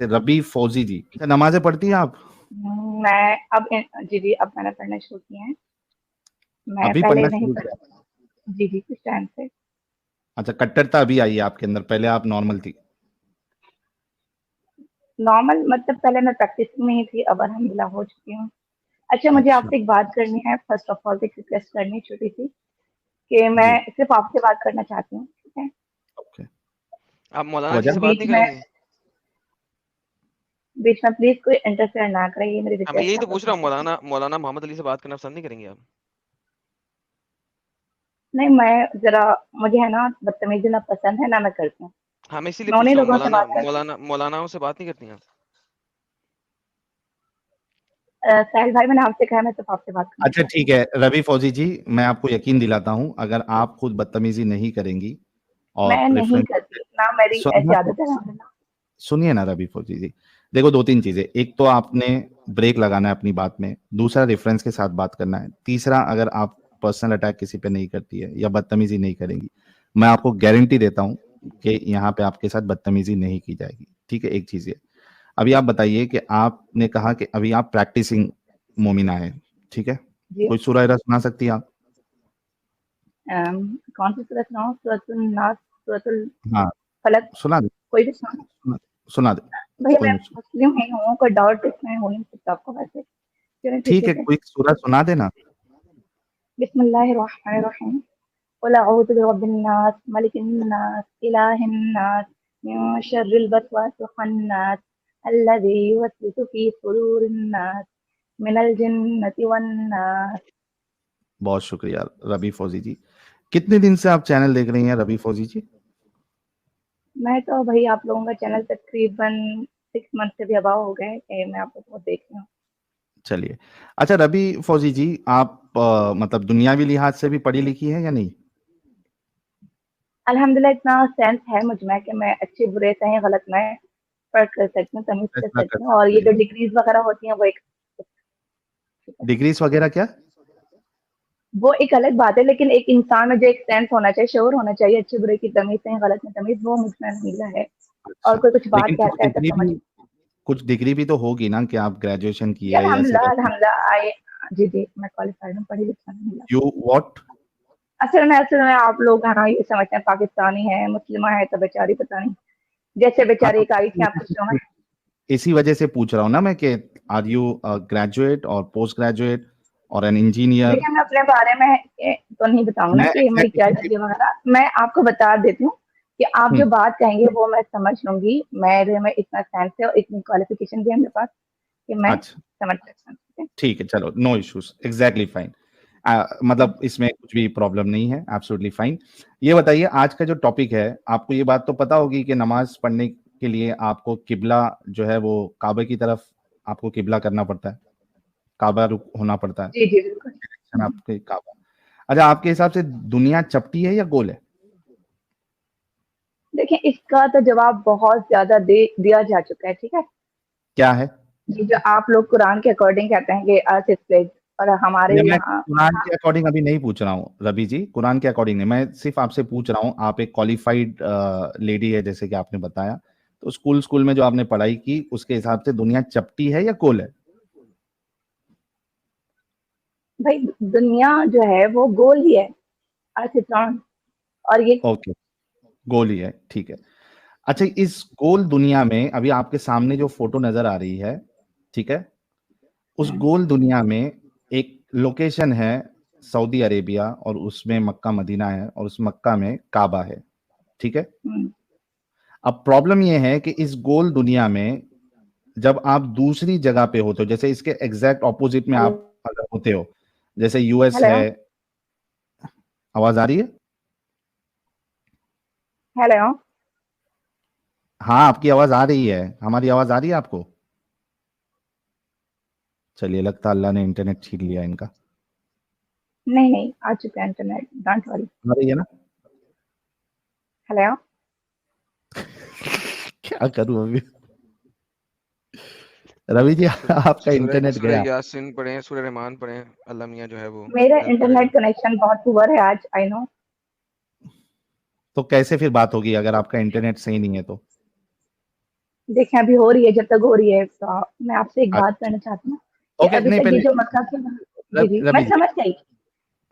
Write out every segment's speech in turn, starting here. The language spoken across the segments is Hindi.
रबी फौजी जी, अच्छा नमाजें पढ़ती हैं आप? मैं अब जी जी, अब मैंने पढ़ना शुरू किए हैं। मैं अभी पहले पढ़ना नहीं शुरू पढ़ किया? जी जी, कुछ टाइम से। अच्छा, कट्टरता अभी आई है आपके अंदर, पहले आप नॉर्मल थी। नॉर्मल मतलब पहले मैं प्रैक्टिस में ही थी, अब अल्हम्दुलिल्लाह हो चुकी हूँ। अच्छा, मुझे अच्छा। आपसे एक बात करनी है। फर्स्ट ऑफ ऑल एक रिक्वेस्ट करनी है छोटी सी, कि मैं जी। सिर्फ आपसे बात करना चाहती हूँ, ठीक है? ओके। आप मौलाना जी वजह? से बात बीच नहीं में करेंगे? बीच में प्लीज कोई इंटरफेयर ना करे, ये मेरी हाँ, मैं रिक्वेस्ट यही है तो आपको पूछ रहा हूँ, सबसे। मौलाना मोहम्मद अली से बात करना पसंद नहीं करेंगे आप? नहीं, मैं जरा, मुझे है ना बदतमीजी ना पसंद है ना मैं करती हूँ। हाँ, मैं इसीलिए मैं पूछ उन्हीं रहा हूँ, लोगों से बात करती मौलानाओं से बात नहीं करती हैं आप? हूँ। साहिल भाई, मैंने आपसे कहा मैं सिर्फ आपसे बात करना अच्छा चाहती ठीक हूँ। है रवि फौजी जी, मैं आपको यकीन दिलाता हूं, अगर आप खुद बदतमीजी नहीं करेंगी और मैं नहीं रेफरेंस। करती ना, मेरी ऐसी आदत है ना। सुनिए ना रवि फौजी जी, देखो दो तीन चीजें, एक तो आपने ब्रेक लगाना है अपनी बात में, दूसरा रेफरेंस के साथ बात करना है, तीसरा अगर आप पर्सनल अटैक किसी पे नहीं करती है या बदतमीजी नहीं करेंगी, मैं आपको गारंटी देता हूं कि यहाँ पे आपके साथ बदतमीजी नहीं की जाएगी। ठीक है, एक चीज ये। अभी आप बताइए कि आपने कहा कि अभी आप प्रैक्टिसिंग मोमिना है, ठीक है? जी। कोई सूरह सुना सकती है आप? कौन सी सूरत सुनाऊँ? सूरतुल नास, सूरतुल हाँ, फलक, सुना दे, कोई भी सुना? सुना, सुना दे। भैया कोई मैं मुश्किल। मुस्लिम ही हूँ, कोई डाउट इसमें हो नहीं सकता आपको वैसे। चलिए ठीक ठीक है है, फिर। कोई सूरह सुना देना। बिस्मिल्लाहिर्रहमानिर्रहीम। क़ुल अऊज़ु बिरब्बिन नास, मलिकिन नास, इलाहिन नास, मिन शर्रिल वसवासिल खन्नास, अल्लज़ी युवस्विसु फ़ी सुदूरिन नास, मिनल जिन्नति वन नास। बहुत शुक्रिया रवि फौजी जी। कितने दिन से आप चैनल देख रही हैं रवि फौजी जी? मैं तो भाई आप लोगों का चैनल तकरीबन 6 मंथ से भी अबाव हो गए कि मैं आप लोगों को देख रही हूँ। चलिए। अच्छा रवि फौजी जी, आप मतलब दुनियावी लिहाज से भी पढ़ी लिखी हैं या नहीं? अल्हम्दुलिल्लाह इतना सेंस है मुझ में कि मैं अच्छे बुरे सही गलत में फ़र्क कर सकती हूँ, तमीज़ कर फैसला कर सकती हूँ, और सकती ये हैं। जो डिग्रीज़ वगैरह होती हैं डिग्रीज वगैरह क्या? वो एक अलग बात है, लेकिन एक इंसान में जो एक सेंस होना चाहिए, शऊर होना चाहिए, अच्छे बुरे की तमीज़, सही गलत में तमीज़, वो मुझ में नहीं है। और अच्छा, कोई कुछ बात लेकिन कहता है तो समझ। कुछ डिग्री भी तो होगी ना कि आप ग्रेजुएशन जी किए या ऐसे अल्हम्दुलिल्लाह, करके? अल्हम्दुलिल्लाह आई। जी, जी, मैं क्वालिफाइड हूँ, पढ़ी लिखी हूँ। You what? असल में आप लोग है ना ये समझते हैं पाकिस्तानी है, मुस्लिमा है तो बेचारी पता नहीं, जैसे हाँ, बेचारी तो एक आई थी आपके शो में। इसी वजह से पूछ रहा हूँ ना मैं कि आर यू ग्रेजुएट और पोस्ट ग्रेजुएट और एन इंजीनियर? देखिए, मैं अपने बारे में तो नहीं बताऊंगा ना मैं कि मेरी क्या एग्जैक्टली। डिग्री वगैरह, मैं आपको बता देती हूँ कि आप जो बात कहेंगे वो मैं समझ लूंगी। मेरे में इतना सेंस है और इतनी क्वालिफिकेशन भी है मेरे पास कि मैं अच्छा समझ सकता हूँ, ठीक है? ठीक है, चलो नो इश्यूज, एग्जैक्टली फाइन। मतलब इसमें कुछ भी प्रॉब्लम नहीं है, एब्सोल्युटली फाइन। ये बताइए, आज का जो टॉपिक है, आपको ये बात तो पता होगी कि नमाज पढ़ने के लिए आपको किबला जो है वो काबे की तरफ आपको किबला करना पड़ता है, काबा रुख होना पड़ता है, जी जी बिल्कुल। डायरेक्शन आपके काबा। अच्छा, आपके हिसाब से दुनिया चपटी है या गोल है? देखिए, इसका तो जवाब बहुत ज्यादा दे दिया जा चुका है, ठीक है? क्या है? ये जो आप लोग कुरान के अकॉर्डिंग कहते हैं कि अर्थ इज प्लेट, और हमारे नहीं, मैं यहाँ। कुरान के अकॉर्डिंग अभी नहीं पूछ रहा हूँ रवि जी, कुरान के अकॉर्डिंग नहीं, मैं सिर्फ आपसे पूछ रहा हूँ, आप एक क्वालिफाइड लेडी है जैसे कि आपने बताया, तो स्कूल स्कूल में जो आपने पढ़ाई की उसके हिसाब से दुनिया चपटी है या गोल है? भाई, दुनिया जो है वो गोल ही है, अर्थ इज राउंड। और ये ओके, गोल ही है, ठीक है। अच्छा, इस गोल दुनिया में अभी आपके सामने जो फोटो नजर आ रही है, ठीक है, उस गोल दुनिया में एक लोकेशन है सऊदी अरेबिया, और उसमें मक्का मदीना है, और उस मक्का में काबा है, ठीक है। हम्म, अब प्रॉब्लम यह है कि इस गोल दुनिया में जब आप दूसरी जगह पे होते हो, जैसे इसके एग्जैक्ट ऑपोजिट में आप अगर होते हो, जैसे यूएस हेलो है। आवाज आ रही है? हेलो। हाँ, आपकी आवाज आ रही है, हमारी आवाज आ रही है आपको? चलिए, लगता है अल्लाह ने इंटरनेट छीन लिया इनका। नहीं नहीं, आ चुका है इंटरनेट, डोंट वरी। आ रही है ना? हेलो। क्या करूं अभी? रवि जी, आपका सूरह इंटरनेट सूरह गया। यासीन पढ़ें, सूरह रहमान पढ़ें, अल्लाह मियाँ जो है वो मेरा हेल्प करेगा। इंटरनेट कनेक्शन बहुत पुअर है आज, आई नो। तो कैसे फिर बात होगी अगर आपका इंटरनेट सही नहीं है तो? देखें अभी हो रही है, जब तक हो रही है तो मैं आपसे एक बात अच्छा, करना चाहती हूँ कि ओके, अभी नहीं तक ये पहले जो मक्का की, जी जी मैं रवि जी। समझ गई,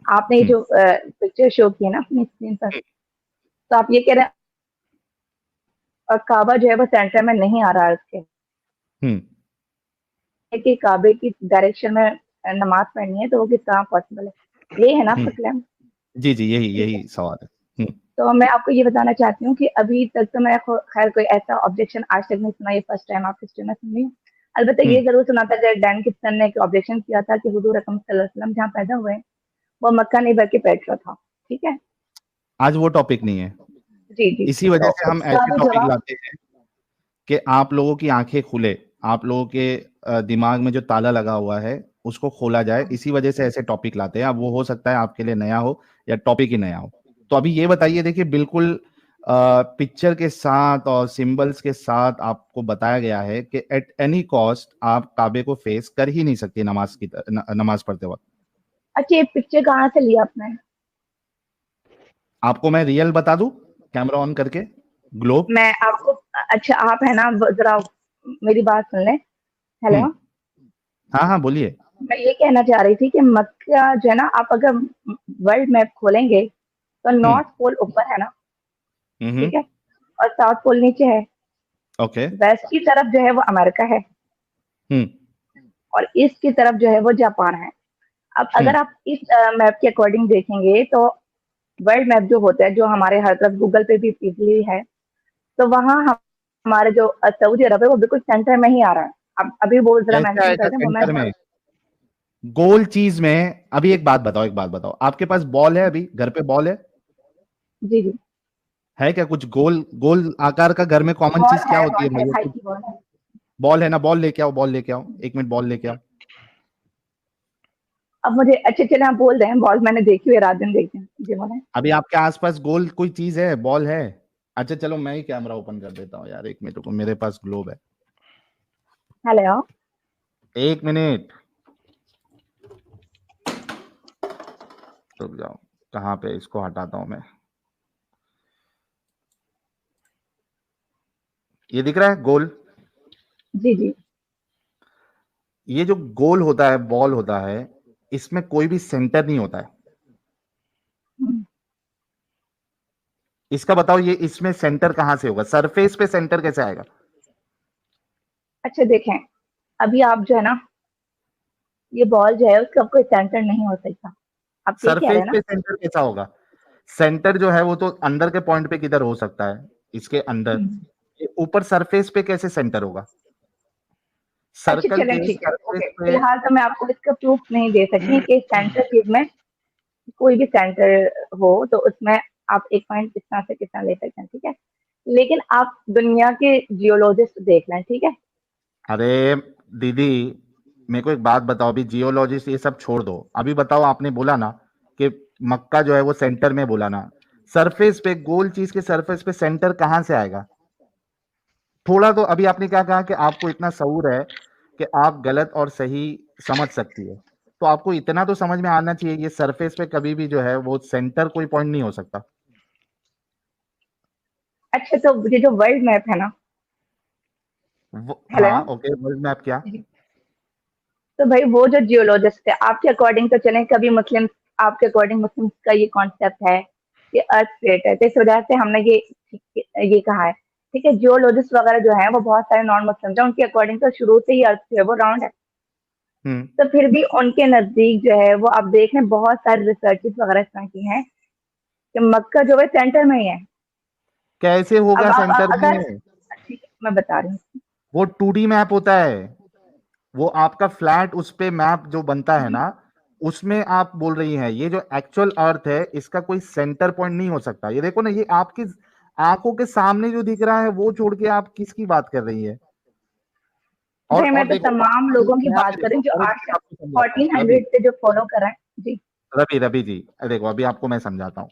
आपने ये हम्म, जो पिक्चर शो की है ना अपनी स्क्रीन पर, तो आप ये कह रहे हैं काबा जो है वो सेंटर में नहीं आ रहा है उसके, हम्म, कि काबे की डायरेक्शन में नमाज पढ़नी है तो वो किस तरह पॉसिबल है, ये है ना आपका हम्म, क्लेम? जी जी, यही ठीक है, यही सवाल है। तो मैं आपको ये बताना चाहती हूँ कि अभी तक तो मैं खैर कोई ऐसा ऑब्जेक्शन आज तक नहीं सुना, ये फर्स्ट टाइम आपकी हिस्ट्री में सुन रही हूँ। अलबत्ता ये हम्म, जरूर सुना था जब डैन किप्सन ने एक ऑब्जेक्शन किया था कि हुजूर अकरम सल्लल्लाहु अलैहि वसल्लम जहाँ पैदा हुए वो मक्का नहीं बल्कि पेट्रो था। ठीक है, आज वो टॉपिक नहीं है, जी जी, इसी वजह तो से हम उसका ऐसे भी टॉपिक जवाब, लाते हैं कि आप लोगों की आंखें खुले, आप लोगों के दिमाग में जो ताला लगा हुआ है उसको खोला जाए, इसी वजह से ऐसे टॉपिक लाते हैं। अब वो हो सकता है आपके लिए नया हो या टॉपिक ही नया हो। तो अभी ये बताइए, देखिए बिल्कुल पिक्चर के साथ और सिंबल्स के साथ आपको बताया गया है कि एट एनी कॉस्ट आप काबे को फेस कर ही नहीं सकती नमाज पढ़ते वक्त। अच्छा ये पिक्चर कहाँ से लिया आपने? आपको मैं रियल बता दूं, कैमरा ऑन करके, ग्लोब। मैं आपको, अच्छा आप है ना जरा मेरी बात सुन लें। हेलो, हम्म, हाँ हाँ बोलिए। मैं ये कहना चाह रही थी कि मक्का जो है ना, आप अगर वर्ल्ड मैप खोलेंगे तो हम्म, नॉर्थ पोल ऊपर है ना, हम्म, ठीक है, और साउथ पोल नीचे है। ओके, वेस्ट की तरफ जो है वो अमेरिका है हम्म, और ईस्ट की तरफ जो है वो जापान है। अब हम्म, अगर आप इस मैप के अकॉर्डिंग देखेंगे तो वर्ल्ड मैप जो होता है, जो हमारे हर तरफ गूगल पे भी इजीली है, तो वहाँ हमारे जो सऊदी अरब है वो बिल्कुल सेंटर में ही आ रहा है। अब अभी वो जरा कैसे मेंशन आएगा करते हैं वो मैं, सेंटर में गोल चीज में? अभी एक बात बताओ, आपके पास बॉल है? अभी घर पे बॉल जी जी, है क्या? कुछ गोल गोल आकार का घर में कॉमन चीज क्या होती है बॉल है भाई? भाई कुछ की बॉल है। बॉल है ना? बॉल लेके आओ, 1 मिनट, बॉल लेके आओ। अब मुझे अच्छे चले आप बोल रहे हैं, बॉल मैंने देखी हुई है, रात दिन देखती हूँ जी बोले। अभी आपके आसपास गोल कोई चीज है? बॉल है? अच्छा चलो, मैं ही कैमरा ओपन कर देता हूँ यार, 1 मिनट रुको, मेरे पास ग्लोब है। हेलो, 1 मिनट रुक जाओ, कहाँ पे इसको हटाता हूँ मैं। ये दिख रहा है गोल? जी जी, ये जो गोल होता है, बॉल होता है, इसमें कोई भी सेंटर नहीं होता है। इसका बताओ, ये इसमें सेंटर कहां से होगा? सरफेस पे सेंटर कैसे आएगा? अच्छा देखें, अभी आप जो है ना, ये बॉल जो है उसका कोई सेंटर नहीं हो सकता, आप ये कह रहे सरफेस हैं ना? पे सेंटर कैसा होगा? सेंटर जो है वो तो अंदर के पॉइंट पे किधर हो सकता है, इसके अंदर। हम्म। ये ऊपर सरफेस पे कैसे सेंटर होगा? अच्छा सर्कल चलें के ठीक है, सरफेस ओके, पे। फिलहाल तो मैं आपको इसका प्रूफ नहीं दे सकती कि सेंटर चीज में कोई भी सेंटर हो तो उसमें आप एक पॉइंट कितना से कितना ले सकते हैं, ठीक है, लेकिन आप दुनिया के जियोलॉजिस्ट देख लें, ठीक है। अरे दीदी, मेरे को एक बात बताओ, अभी जियोलॉजिस्ट ये सब छोड़ दो, अभी बताओ, आपने बोला ना कि मक्का जो है वो सेंटर में, बोला ना, सरफेस पे, गोल चीज के सरफेस पे सेंटर कहां से आएगा? थोड़ा तो, अभी आपने क्या कहा कि आपको इतना शऊर है कि आप गलत और सही समझ सकती है, तो आपको इतना तो समझ में आना चाहिए, ये सरफेस पे कभी भी जो है वो सेंटर कोई पॉइंट नहीं हो सकता। अच्छा तो ये जो वर्ल्ड मैप है ना, हेलो, हाँ ओके, वर्ल्ड मैप क्या? तो भाई वो जो जियोलॉजिस्ट है आपके अकॉर्डिंग तो चलें, कभी मुस्लिम, आपके अकॉर्डिंग मुस्लिम का ये कॉन्सेप्ट है कि अर्थ प्लेट है, तो इस वजह से हमने ये कहा है, ठीक है। जियोलॉजिस्ट वगैरह जो है वो बहुत सारे नॉन मुस्लिम है, उनके अकॉर्डिंग तो शुरू से ही अर्थ जो है वो राउंड है, हम्म, तो फिर भी उनके नजदीक जो है वो आप देख रहे हैं बहुत सारे रिसर्चेस वगैरह इस तरह की हैं कि मक्का जो है सेंटर में ही है। कैसे अब होगा आप सेंटर अगर, में? ठीक है मैं बता रही हूँ, वो 2D मैप होता है, वो आपका फ्लैट उस पे मैप जो बनता है ना, उसमें आप बोल रही हैं। ये जो एक्चुअल अर्थ है, इसका कोई सेंटर पॉइंट नहीं हो सकता। ये देखो ना, ये आपकी आंखों के सामने जो दिख रहा है वो छोड़ के आप किसकी बात कर रही है? भाई मैं और तो देखो, तमाम लोगों की मैं बात अभी कर रही देखो हूँ जो और एक आज चीज तक आपको समझाता हूँ, रवि 1400 से जो फॉलो कर रहे हैं जी। रवि रवि जी, देखो अभी आपको मैं समझाता हूँ,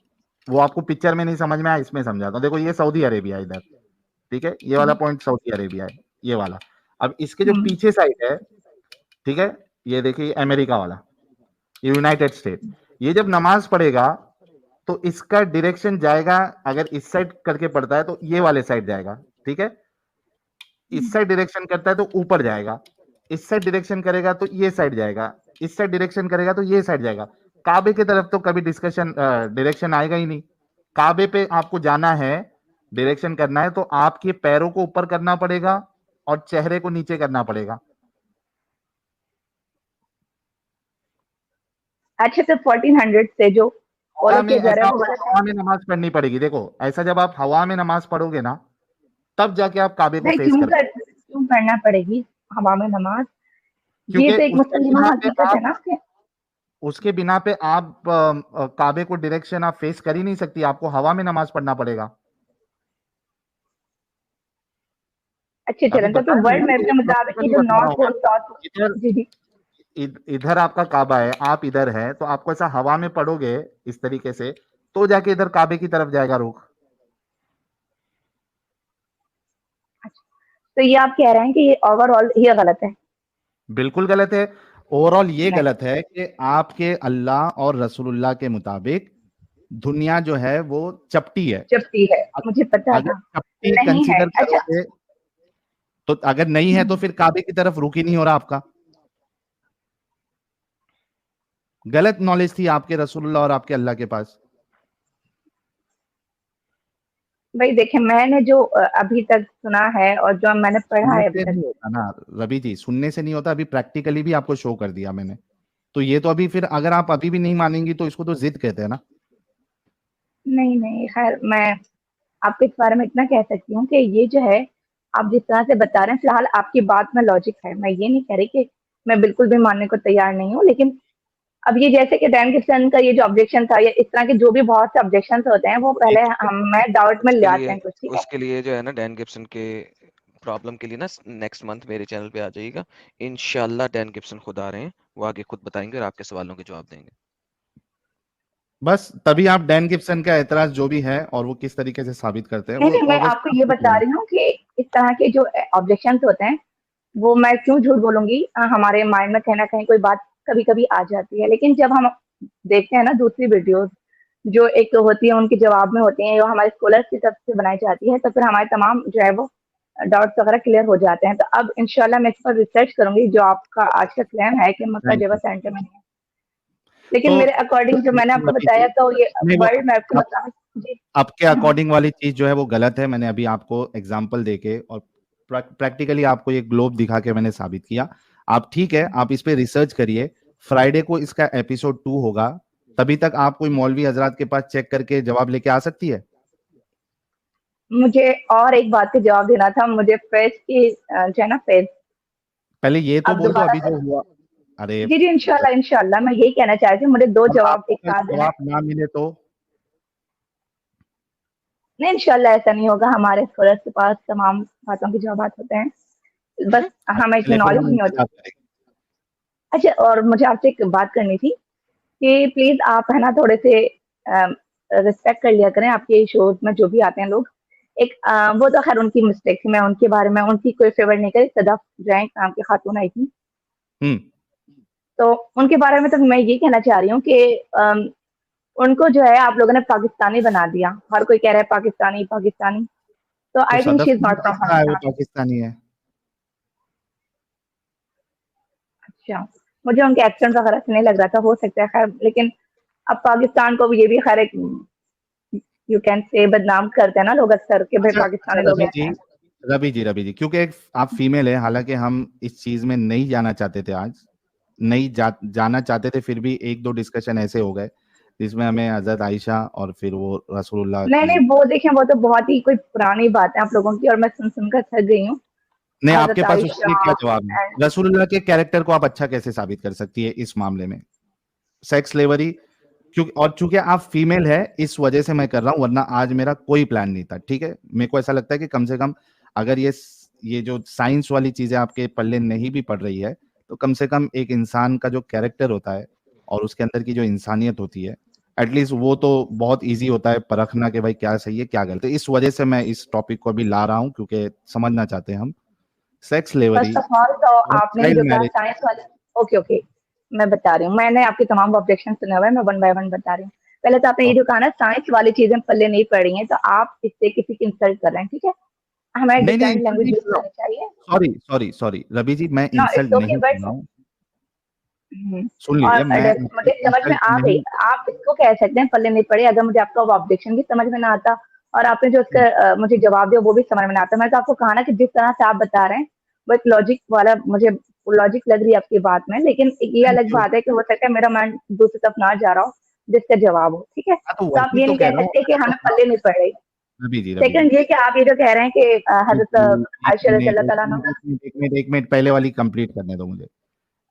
वो आपको पिक्चर में नहीं समझ में आया, इसमें समझाता हूँ। देखो ये सऊदी अरेबिया है इधर, ठीक है, ये वाला पॉइंट सऊदी अरेबिया है, ये वाला। अब इसके जो हम्म, पीछे साइड है, ठीक है, ये देखिए अमेरिका वाला, ये यूनाइटेड स्टेट। ये जब नमाज पढ़ेगा तो इसका डायरेक्शन जाएगा, अगर इस साइड करके पढ़ता है तो ये वाले साइड जाएगा, ठीक है। इस साइड डायरेक्शन करता है तो ऊपर जाएगा, इस साइड डायरेक्शन करेगा तो ये साइड जाएगा, इस साइड डायरेक्शन करेगा तो ये साइड जाएगा। काबे की तरफ तो कभी डिस्कशन डायरेक्शन आएगा ही नहीं। काबे पे आपको जाना है, डायरेक्शन करना है तो आपके पैरों को ऊपर करना पड़ेगा और चेहरे को नीचे करना पड़ेगा। अच्छा, तो 1400 से जो हवा फॉलो में किया जा ऐसा रहा है वो आपको गलत है? हवा में नमाज पढ़नी पड़ेगी। देखो ऐसा जब आप हवा में नमाज पढ़ोगे ना, तब जाके आप काबे को भाई फेस कर, क्यों पढ़ना पड़ेगी हवा में नमाज? ये क्योंकि तो एक मुसलमान हकीकत है ना आपके। उसके बिना पे आप काबे को डायरेक्शन आप फेस कर ही नहीं सकती, आपको हवा में नमाज पढ़ना पड़ेगा। अच्छे अभी चलें, तो फिर बताया वर्ल्ड मैप के मुताबिक ये नहीं, जो बता रहा नॉर्थ हूँ और साउथ। इधर जी जी। इधर आपका काबा है, आप इधर है, तो आपको ऐसा हवा में पढ़ोगे इस तरीके से तो जाके इधर काबे की तरफ जाएगा रुख। तो ये आप कह रहे हैं कि ये ओवरऑल ये गलत है? बिल्कुल गलत है। ओवरऑल ये नहीं, गलत है कि आपके अल्लाह और रसूलुल्लाह के मुताबिक दुनिया जो है वो चपटी है। चपटी है, मुझे पता अगर था। चपटी नहीं है, कंसीडर अच्छा। करोगे तो, अगर नहीं है तो फिर काबे की तरफ रुख ही नहीं हो रहा आपका। गलत नॉलेज थी आपके रसूलुल्लाह और आपके अल्लाह के पास। भाई देखिए, मैंने जो अभी तक सुना है और जो मैंने पढ़ा सुनने है अभी से तक। नहीं होता ना रवि जी, सुनने से नहीं होता, अभी प्रैक्टिकली भी आपको शो कर दिया मैंने। तो ये तो अभी फिर अगर आप अभी भी नहीं मानेंगी तो इसको तो जिद कहते हैं ना। नहीं नहीं, खैर मैं आपको इस बारे में इतना कह सकती हूँ कि ये जो है, आप जिस तरह से बता रहे हैं, फिलहाल आपकी बात में लॉजिक है। मैं ये नहीं कह रही कि मैं बिल्कुल भी मानने को तैयार नहीं हूँ, लेकिन अब ये जैसे कि डैन गिब्सन का ये जो ऑब्जेक्शन था, या इस तरह के जो भी बहुत से ऑब्जेक्शन होते हैं, वो पहले मैं डाउट में ले आते हैं कुछ, ठीक है? उसके लिए जो है ना डैन गिब्सन के प्रॉब्लम के लिए ना नेक्स्ट मंथ मेरे चैनल पे आ जाइएगा। इंशाल्लाह डैन गिब्सन खुद आ रहे हैं, वो आगे खुद बताएंगे और आपके सवालों के जवाब देंगे। बस तभी आप डैन गिब्सन का एतराज जो भी है और वो किस तरीके से साबित करते हैं नहीं वो नहीं, मैं ऑगस्ट आपको ये बता रही हूँ कि इस तरह के जो ऑब्जेक्शन होते हैं, वो मैं क्यों झूठ बोलूंगी, हमारे माइंड में कहीं ना कहीं कोई बात कभी कभी आ जाती है, लेकिन जब हम देखते हैं ना दूसरी वीडियोस जो एक होती है उनके जवाब में होती हैं, जो हमारे स्कॉलर्स की तरफ से बनाई जाती है, तो फिर हमारे तमाम जो है वो डाउट्स वगैरह क्लियर हो जाते हैं। तो अब इंशाल्लाह मैं इस पर रिसर्च करूंगी, जो आपका आज का क्लेम है कि मक्का थैंक जगह यू। सेंटर में नहीं है। लेकिन तो मेरे अकॉर्डिंग जो मैंने आपको रवि बताया, जी, तो ये नहीं वो वर्ल्ड मैप के आप, मुताबिक। जी। आपके हम्म। अकॉर्डिंग वाली चीज जो है वो गलत है। मैंने अभी आपको एग्जांपल देके और प्रैक्टिकली आपको ये ग्लोब दिखा के मैंने साबित किया। आप ठीक है, आप इस पे रिसर्च करिए। फ्राइडे को इसका एपिसोड 2 होगा, तभी तक आप कोई मौलवी हजरात के पास चेक करके जवाब लेके आ सकती है। मुझे और एक बात का जवाब देना था, मुझे फेस की जो है ना फेस, पहले ये तो अब बोल दो दोबारा अभी से। जो हुआ। अरे जी जी, इंशाल्लाह इंशाल्लाह, मैं यही कहना चाह रही थी, मुझे 2 और जवाब आपको एक कल साथ देना है। जवाब ना मिले तो नहीं, इंशाल्लाह ऐसा नहीं होगा, हमारे स्कॉलर्स के पास तमाम बातों के जवाब होते हैं, बस हमें इतनी चलिए फिर नॉलेज हम नहीं होती। इंतजार करेंगे। अच्छा, और मुझे आपसे एक बात करनी थी कि प्लीज आप है ना थोड़े से रिस्पेक्ट कर लिया करें, आपके शोज में जो भी आते हैं लोग। एक वो तो खैर उनकी मिस्टेक थी, मैं उनके बारे में उनकी कोई फेवर नहीं करी, सदफ जैन नाम की खातून आई थी, हम्म। तो उनके बारे में तो मैं ये कहना चाह रही हूँ कि उनको जो है आप लोगों ने पाकिस्तानी बना दिया, हर कोई कह रहा है पाकिस्तानी पाकिस्तानी, तो तो I think Sadaf she is ने नॉट फ्रॉम किस कहा है वो पाकिस्तान। पाकिस्तानी है? अच्छा, मुझे उनके एक्सेंट वगैरह से नहीं लग रहा था, हो सकता है खैर, लेकिन अब पाकिस्तान को भी ये भी खैर एक यू कैन से बदनाम करते हैं ना लोग अक्सर कि भाई अच्छा अच्छा पाकिस्तानी लोग रवि ऐसे जी, हैं। रवि जी, क्योंकि आप फीमेल है, हालांकि हम इस चीज में नहीं जाना चाहते थे आज, नहीं जाना चाहते थे, फिर भी एक दो डिस्कशन ऐसे हो गए जिसमें हमें हजरत आयशा और फिर वो रसूलुल्लाह नहीं की। नहीं, वो देखें, वो तो बहुत ही कोई पुरानी बात है आप लोगों की, और मैं सुन सुनकर थक गई हूँ। नहीं, आपके हजरत पास उसके लिए आयशा क्या जवाब है? एंड। रसूलुल्लाह के कैरेक्टर को आप अच्छा कैसे साबित कर सकती है इस मामले में? सेक्स स्लेवरी, क्योंकि और चूंकि आप फीमेल है इस वजह से मैं कर रहा हूं, वरना आज मेरा कोई प्लान नहीं था। ठीक है, मेरे को ऐसा लगता है कि कम से कम अगर ये जो साइंस वाली चीजें आपके पल्ले नहीं भी पड़ रही है, तो कम से कम एक इंसान का जो कैरेक्टर होता है और उसके अंदर की जो इंसानियत होती है, एटलीस्ट वो तो बहुत इजी होता है परखना कि भाई क्या सही है क्या गलत है। इस वजह से मैं इस टॉपिक को अभी ला रहा हूं, क्योंकि समझना चाहते हैं हम sex first slavery of all तो और आपने जो चाइल्ड कहा मैरिज। साइंस वाले। ओके ओके, मैं बता रही हूँ, मैंने आपके तमाम ऑब्जेक्शन सुने हुए हैं, मैं वन बाय वन बता रही हूँ। पहले तो आपने ये जो कहा ना साइंस वाली चीजें पल्ले नहीं पड़ रही हैं, तो आप इससे किसी की इंसल्ट कर रहे हैं, ठीक है? हमें नहीं नहीं डिफरेंट insult लैंग्वेज नहीं यूज कर रहा करनी चाहिए। हूँ, सॉरी सॉरी रवि जी, मैं नो इंसल्ट इट्स ओके नहीं कर बट रहा हूँ। सुन और लीजिए, मैं मुझे आपको समझ में इंसल्ट आ गई, नहीं। आप इसको कह सकते हैं पल्ले नहीं पड़े, अगर मुझे आपका ऑब्जेक्शन भी समझ में ना आता और आपने जो उसका मुझे जवाब दिया वो भी समझ में ना आता। मैं तो आपको कहा ना कि जिस तरह से आप बता रहे हैं बट लॉजिक वाला, मुझे लॉजिक लग रही है आपकी बात में, लेकिन ये थैंक अलग यू। बात है कि हो सकता है मेरा माइंड दूसरी तरफ ना जा रहा हो जिसका जवाब हो, ठीक है। हाँ तो तो आप वही ये तो नहीं कह कह रहा हूँ, सकते कि as हमें of now। पल्ले नहीं पड़ रही। रवि जी सेकंड ये कि आप ये जो कह रहे हैं कि हजरत एक आयशा रज़ी मिनट अल्लाह एक तआला मिनट अन्हा। एक मिनट एक मिनट एक मिनट पहले वाली कंप्लीट करने दो मुझे।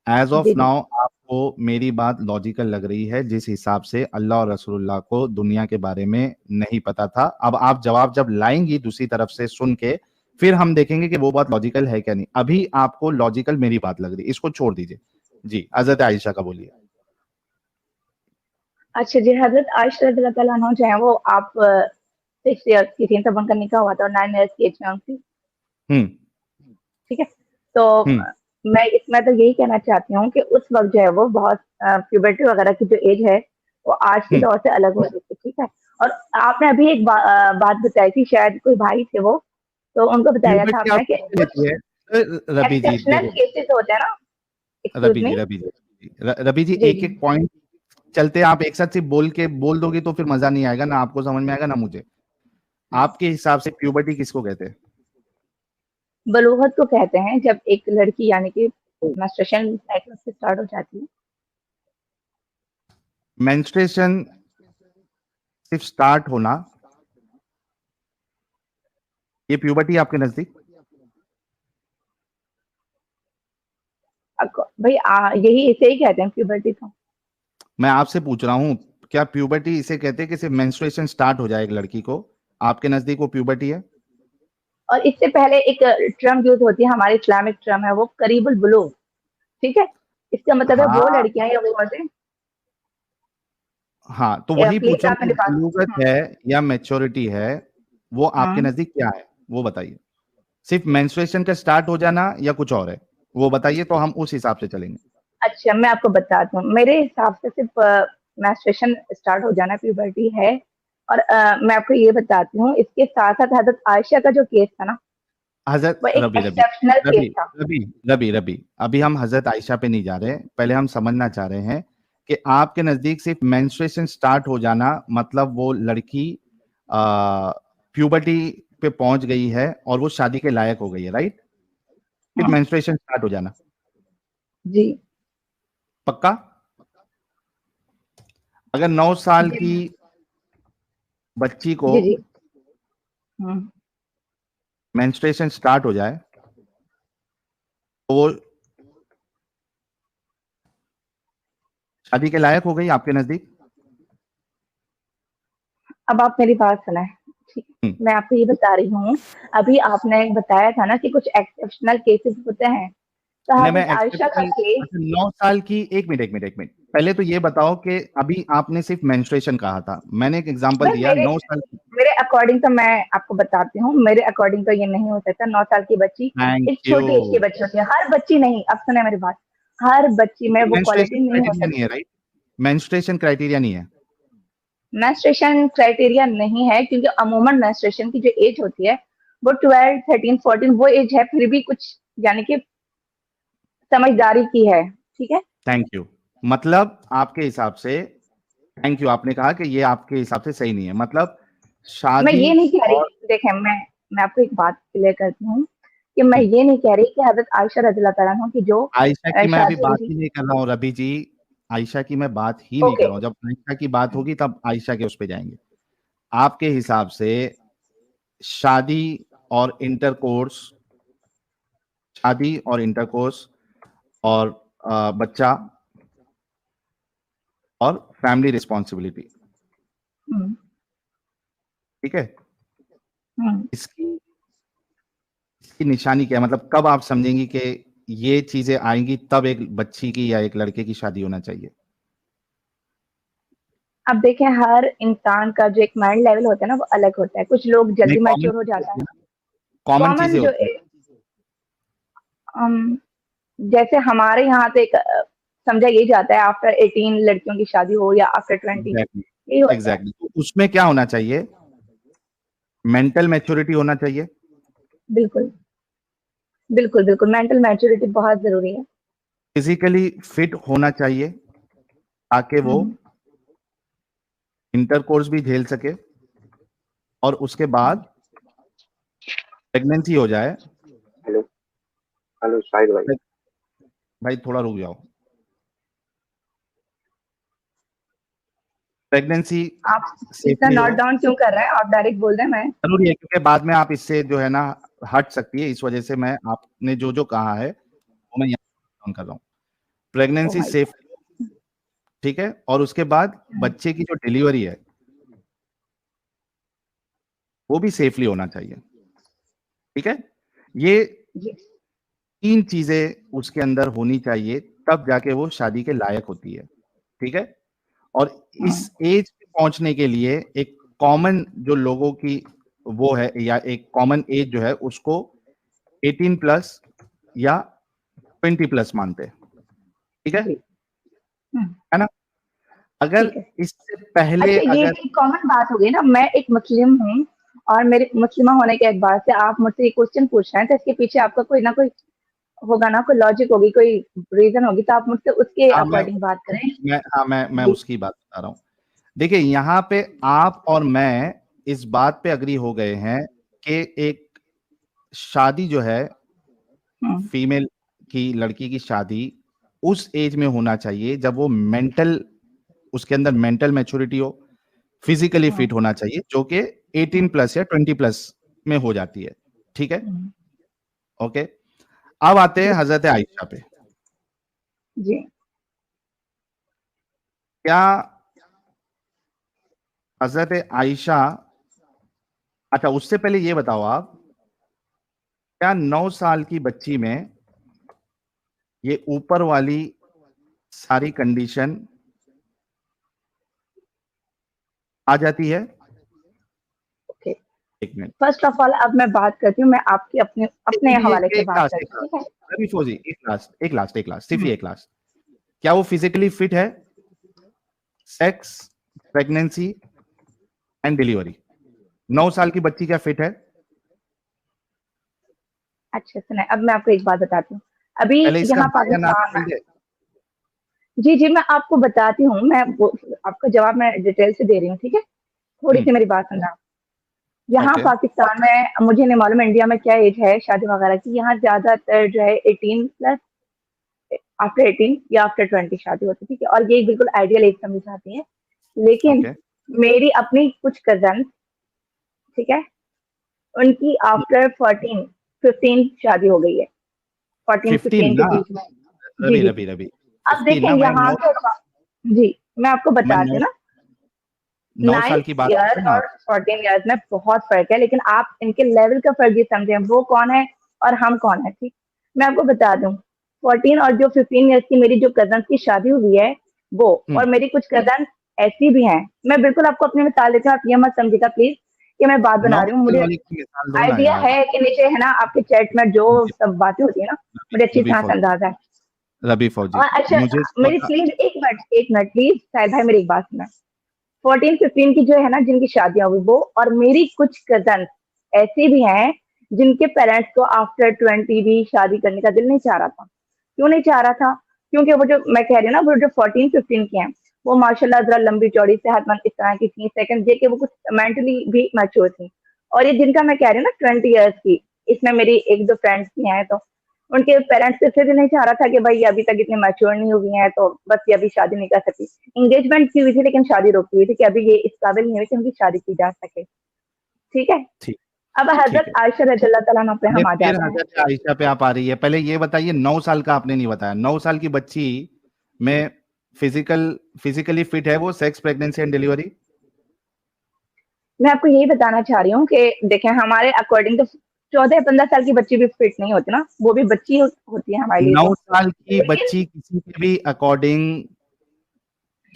Age of G G now आपको मेरी बात लॉजिकल लग रही है, जिस हिसाब से अल्लाह और रसूलुल्लाह को दुनिया के बारे में नहीं पता था। अब आप जवाब जब लाएंगी दूसरी तरफ से सुन के, फिर हम देखेंगे कि वो बात लॉजिकल है क्या नहीं। अभी आपको लॉजिकल मेरी बात लग रही है, इसको छोड़ दीजिए। जी हजरत आयशा का बोलिए। अच्छा जी, हजरत आयशा रज़ी अल्लाह तआला अन्हा जो है वो आप 6 इयर्स की थी तब उनका निकाह हुआ था और 9 इयर्स की एज में उनकी, हम्म ठीक है। तो हम्म मैं इसमें तो यही कहना चाहती हूँ कि उस वक्त जो है वो बहुत प्यूबर्टी वगैरह की जो एज है वो आज के हम्म दौर से अलग हो रही थी, ठीक है। और आपने अभी एक बात बताई थी, शायद कोई भाई थे वो, तो उनको बताया था प्यूबर्टी आप आपने कि कैसे कुछ लेती है? रवि जी एक्सेप्शनल देखो, केसेस होते हैं ना। एक्सक्यूज रवि जी मी। रवि जी रवि जी जी एक जी। एक पॉइंट चलते आप एक साथ सिर्फ बोल के बोल दोगे तो फिर मजा नहीं आएगा, ना आपको समझ में आएगा ना मुझे। आपके हिसाब से प्यूबर्टी किसको कहते हैं? बलूगत को कहते हैं जब एक लड़की यानी कि मेंस्ट्रुएशन साइकिल से स्टार्ट हो जाती है। मेंस्ट्रुएशन सिर्फ स्टार्ट होना, ये प्यूबर्टी आपके नजदीक? भाई यही इसे ही कहते हैं प्यूबर्टी तो। मैं आपसे पूछ रहा हूँ, क्या प्यूबर्टी इसे कहते हैं कि सिर्फ मेंस्ट्रुएशन स्टार्ट हो जाए एक लड़की को? आपके नजदीक वो प्यूबर्टी है? और इससे पहले एक टर्म यूज होती है, हमारी इस्लामिक टर्म है वो करीबुल बुलूग, ठीक है। इसका मतलब है वो हाँ लड़कियां या वो औरतें। हाँ, तो वही प्लीज पूछ रहा आप हूँ कि मेरी बात। बलूगत हाँ है या मैच्योरिटी है, वो आपके हाँ। नजदीक क्या है वो बताइए। सिर्फ मेंस्ट्रुएशन का स्टार्ट हो जाना या कुछ और है, वो बताइए तो हम उस हिसाब से चलेंगे। अच्छा मैं आपको बताती हूँ, मेरे हिसाब से सिर्फ मेंस्ट्रुएशन स्टार्ट हो जाना प्यूबर्टी है। और मैं आपको ये बताती हूँ, इसके साथ साथ हजरत आयशा का जो केस था ना हजरत वो एक रबी रबी एक्सेप्शनल केस रबी था। रबी रबी रबी अभी हम हजरत आयशा पे नहीं जा रहे, पहले हम समझना चाह रहे हैं कि आपके नजदीक सिर्फ मेंस्ट्रुएशन स्टार्ट हो जाना मतलब वो लड़की प्यूबर्टी पे पहुंच गई है और वो शादी के लायक हो गई है, राइट? सिर्फ हाँ मेंस्ट्रुएशन स्टार्ट हो जाना, जी पक्का? अगर 9 साल जी की बच्ची को जी जी। हम्म। मेंस्ट्रुएशन स्टार्ट हो जाए तो वो शादी के लायक हो गई आपके नजदीक? अब आप मेरी बात सुनाए, ठीक है। हम्म, मैं आपको ये बता रही हूँ, अभी आपने बताया था ना कि कुछ एक्सेप्शनल केसेस होते हैं, तो नहीं मैं हजरत आयशा का एक्सेप्शनल, केस। अच्छा 9 साल की, एक मिनट पहले तो ये बताओ कि अभी आपने सिर्फ मेंस्ट्रुएशन कहा था, मैंने एक एग्जांपल भाई दिया मेरे 9 साल की। मेरे अकॉर्डिंग तो मैं आपको बताती हूँ, मेरे अकॉर्डिंग तो ये नहीं हो सकता। 9 साल की बच्ची थैंक एक यू। छोटी एज की बच्ची होती है, हर बच्ची नहीं, अब सुने मेरी बात, हर बच्ची में वो मेंस्ट्रुएशन क्वालिटी नहीं हो क्राइटेरिया नहीं है, सकती। राइट? मेंस्ट्रुएशन क्राइटेरिया नहीं है। मेंस्ट्रुएशन क्राइटेरिया नहीं है क्योंकि अमूमन मेंस्ट्रुएशन की जो एज होती है वो 12, 13, 14 वो एज है, फिर भी कुछ यानी कि समझदारी की है, ठीक है। Thank you. मतलब आपके हिसाब से, थैंक यू, आपने कहा कि ये आपके हिसाब से सही नहीं है, मतलब मैं शादी ये नहीं कह रही, और देखें मैं आपको एक बात क्लियर करती हूँ कि मैं ये नहीं कह रही कि हजरत आयशा रज़ियल्लाहु तआला अन्हा की जो आयशा की मैं अभी शादी हुई बात थी। ही नहीं कर रहा हूँ रबी जी, आयशा की मैं बात ही नहीं कर ओके। रहा हूँ। जब आयशा की बात होगी तब आयशा के उस पे जाएंगे। आपके हिसाब से शादी और इंटरकोर्स, शादी और इंटरकोर्स और बच्चा और फैमिली रिस्पॉन्सिबिलिटी, हम्म ठीक है, हम्म। इसकी इसकी निशानी क्या है? मतलब कब आप समझेंगी कि ये चीजें आएंगी तब एक बच्ची की या एक लड़के की शादी होना चाहिए? अब देखें हर इंसान का जो एक माइंड लेवल होता है ना वो अलग होता है, कुछ लोग नहीं, जल्दी कॉमन मैच्योर हो चीजें जाता होती है। है ना, कॉमन कॉमन चीजें जो होती है। अम, जैसे हमारे यहाँ तो एक समझा यही जाता है आफ्टर 18 लड़कियों की शादी हो या आफ्टर 20, एग्जैक्टली यही होता है। एग्जैक्टली, तो उसमें क्या होना चाहिए? मेंटल मैच्योरिटी होना चाहिए, बिल्कुल बिल्कुल बिल्कुल, मेंटल मैच्योरिटी बहुत जरूरी है। फिजिकली फिट होना चाहिए ताकि वो इंटरकोर्स भी झेल सके और उसके बाद प्रेगनेंसी हो जाए। हेलो हेलो शाहिद भाई, भाई थोड़ा रुक जाओ। प्रेगनेंसी आप इतना सेफली नोट हो डाउन क्यों कर रहे हैं? आप डायरेक्ट बोल रहे हैं। मैं जरूरी है क्योंकि बाद में आप इससे जो है ना हट सकती है, इस वजह से मैं आपने जो जो कहा है वो मैं यहाँ डाउन कर रहा हूँ। ओ प्रेगनेंसी भाई सेफ, ठीक है, और उसके बाद बच्चे की जो डिलीवरी है वो भी सेफली होना चाहिए, ठीक है। ये जी 3 चीजें उसके अंदर होनी चाहिए, तब जाके वो शादी के लायक होती है, ठीक है। और इस एज पे पहुंचने के लिए एक कॉमन जो लोगों की वो है या एक कॉमन एज जो है उसको 18 प्लस या 20 प्लस मानते हैं, ठीक जी है ना। अगर ठीक है। इससे पहले अच्छा, ये अगर कॉमन बात हो गई ना। मैं एक मुस्लिम हूँ और मेरे मुस्लिमा होने के एतबार से आप मुझसे ये क्वेश्चन पूछ रहे हैं, तो इसके पीछे आपका कोई ना कोई होगा ना, कोई लॉजिक होगी, कोई रीजन होगी, तो आप मुझसे उसके हाँ अकॉर्डिंग बात करें। मैं जी उसकी बात बता रहा हूँ। देखिए यहाँ पे आप और मैं इस बात पे अग्री हो गए हैं कि एक शादी जो है फीमेल की, लड़की की शादी उस एज में होना चाहिए जब वो मेंटल, उसके अंदर मेंटल मैच्योरिटी हो, फिजिकली फिट होना चाहिए, जो कि 18 प्लस या 20 प्लस में हो जाती है, ठीक है। ओके, अब आते हैं हजरत आयशा पे। जी क्या हजरत आयशा, अच्छा उससे पहले ये बताओ आप, क्या 9 साल की बच्ची में ये ऊपर वाली सारी कंडीशन आ जाती है? ओके। एक मिनट, फर्स्ट ऑफ ऑल अब मैं बात करती हूँ, मैं आपकी अपने अपने हवाले से एक बात लास्ट, करती हूँ, ठीक है। रवि फौजी, सिर्फ एक लास्ट। क्या वो फिजिकली फिट है? सेक्स, प्रेगनेंसी एंड डिलीवरी, 9 साल की बच्ची क्या फिट है? अच्छा सुना, अब मैं आपको एक बात बताती हूँ। अभी पहले इसका यहाँ हाँ या ना पाकिस्तान, बोल दे। जी जी मैं आपको बताती हूँ, आपका जवाब मैं डिटेल से दे रही हूँ, ठीक है। थोड़ी सी मेरी बात सुनना। यहाँ ओके, पाकिस्तान में मुझे नहीं मालूम इंडिया में क्या एज है शादी वगैरह की। यहाँ ज्यादातर जो है 18 प्लस, आफ्टर 18 या आफ्टर 20 शादी होती है, ठीक है। और ये बिल्कुल आइडियल एज समझी जाती है। लेकिन ओके, मेरी अपनी कुछ कजन, ठीक है, उनकी आफ्टर 14 15 शादी हो गई है, 14 15 15 के ना, बीच में। जी रवि जी रवि जी। रवि अब 15 देखें ना, यहाँ के, जी मैं आपको मैं बताती हूँ ना। 9 साल 9 की बात कर ईयर रहा हूँ और 14 ईयर्स में बहुत फर्क है, लेकिन आप इनके लेवल का फर्क भी समझें, वो कौन है और हम कौन है, ठीक। मैं आपको बता दूं, 14 और जो 15 ईयर्स की मेरी जो कजन की शादी हुई है वो, और मेरी कुछ कजन ऐसी भी हैं। मैं बिल्कुल आपको अपनी मिसाल देती हूँ, आप ये मत समझिएगा प्लीज कि मैं बात बना 9 रही हूँ। साल मुझे वाली की मिसाल दो ना आइडिया यार। है कि नीचे है ना आपके चैट में जो सब बातें होती है ना, मुझे अच्छी रवि तरह से फौजी, अंदाजा है। रवि फौजी, और अच्छा, मुझे मेरी थोड़ा प्लीज एक मिनट प्लीज, शायद भाई मेरी एक बात सुना। 14 15 की जो है ना जिनकी शादियां हुई वो, और मेरी कुछ कजन ऐसी भी हैं जिनके पेरेंट्स को आफ्टर 20 भी शादी करने का दिल नहीं चाह रहा था। क्यों नहीं चाह रहा था? क्योंकि वो जो मैं कह रही हूँ ना, वो जो 14 15 की हैं, वो माशाल्लाह जरा लंबी चौड़ी सेहतमंद इस तरह की थी, सेकंड ये कि वो कुछ मेंटली भी मैच्योर थी। और ये जिनका मैं कह रही हूँ ना 20 ईयर्स की, इसमें मेरी एक दो फ्रेंड्स भी हैं, तो उनके पेरेंट्स से फिर नहीं चाह रहा था कि भाई अभी तक इतने मैच्योर नहीं हुई हैं, तो बस ये अभी शादी नहीं कर सकती। एंगेजमेंट की हुई थी लेकिन शादी रोकी हुई थी कि अभी ये इस काबिल नहीं हुई कि उनकी शादी की जा सके, ठीक है। ठीक, अब ठीक हजरत है। आयशा रज़ियल्लाहु तआला अन्हा पे ये हम आ फिर जाते हैं। हजरत आयशा पे आप आ रही है, पहले ये बताइए 9 साल का आपने नहीं बताया, 9 साल की बच्ची में फिजिकली फिट है वो, सेक्स, प्रेगनेंसी एंड डिलीवरी? मैं आपको यही बताना चाह रही हूँ कि देखें हमारे अकॉर्डिंग तो 14 15 साल की बच्ची भी फिट नहीं होती ना, वो भी बच्ची होती है हमारे लिए 9 तो। साल की लेकिन बच्ची किसी के भी अकॉर्डिंग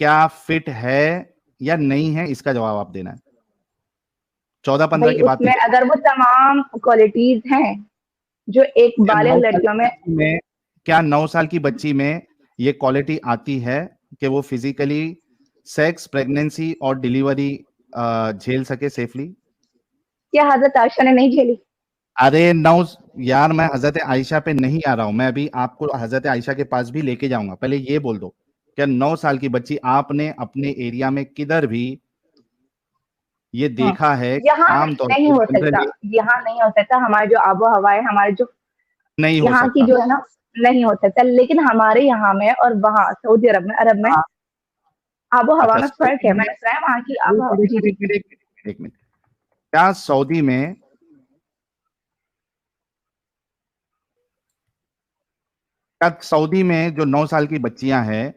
क्या फिट है या नहीं है, इसका जवाब आप देना है। 14-15 भाई की बात नहीं उसमें कर अगर वो तमाम क्वालिटीज हैं जो एक क्या बालिग 9 साल लड़कियों की में, बच्ची में, क्या 9 साल की बच्ची में ये क्वालिटी आती है कि वो फिजिकली सेक्स, प्रेगनेंसी और डिलीवरी झेल सके सेफली? क्या हजरत आयशा ने नहीं झेली? अरे नौ यार, मैं हजरत आयशा पे नहीं आ रहा हूं, मैं अभी आपको हजरत आयशा के पास भी लेके जाऊंगा। पहले ये बोल दो, क्या 9 साल की बच्ची आपने अपने एरिया में किधर भी ये हम्म, देखा है कि यहाँ आमतौर नहीं पे हो सकता, जनरली यहाँ नहीं हो सकता। हमारी जो आबो हवा है, हमारे जो नहीं हो यहाँ की सकता? जो है ना, नहीं हो सकता। लेकिन हमारे यहाँ में और वहाँ सऊदी अरब में हाँ, आबो हवा अच्छा में फर्क सऊदी है। में मैंने सुना है वहाँ की एक आबो मिनट जी एक जी। मिनट एक मिनट एक मिनट, क्या सऊदी में, क्या सऊदी में जो 9 साल की बच्चियां हैं,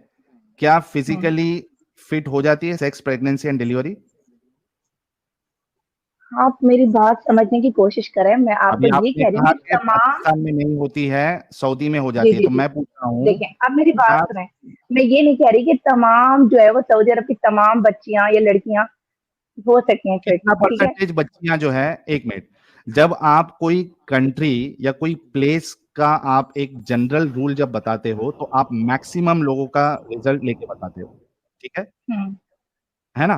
क्या हम्म, फिजिकली फिट हो जाती है सेक्स, प्रेगनेंसी एंड डिलीवरी? आप मेरी बात समझने की कोशिश करें। मैं आपको अभी ये आपने कह रही हूँ कहा कि कि तमाम, पाकिस्तान में नहीं होती है, सऊदी में हो जी जाती है, जी तो जी, मैं पूछ रहा हूँ देखें अब मेरी बात क्या सुने। मैं ये नहीं कह रही कि तमाम जो है वो सऊदी अरब की तमाम बच्चियां या लड़कियां हो सकती हैं फिट, कितना ठीक है। परसेंटेज बच्चियां जो है, एक मिनट, जब आप कोई कंट्री या कोई प्लेस का आप एक जनरल रूल जब बताते हो तो आप मैक्सिमम लोगों का रिजल्ट लेके बताते हो, ठीक हम्म, है ना?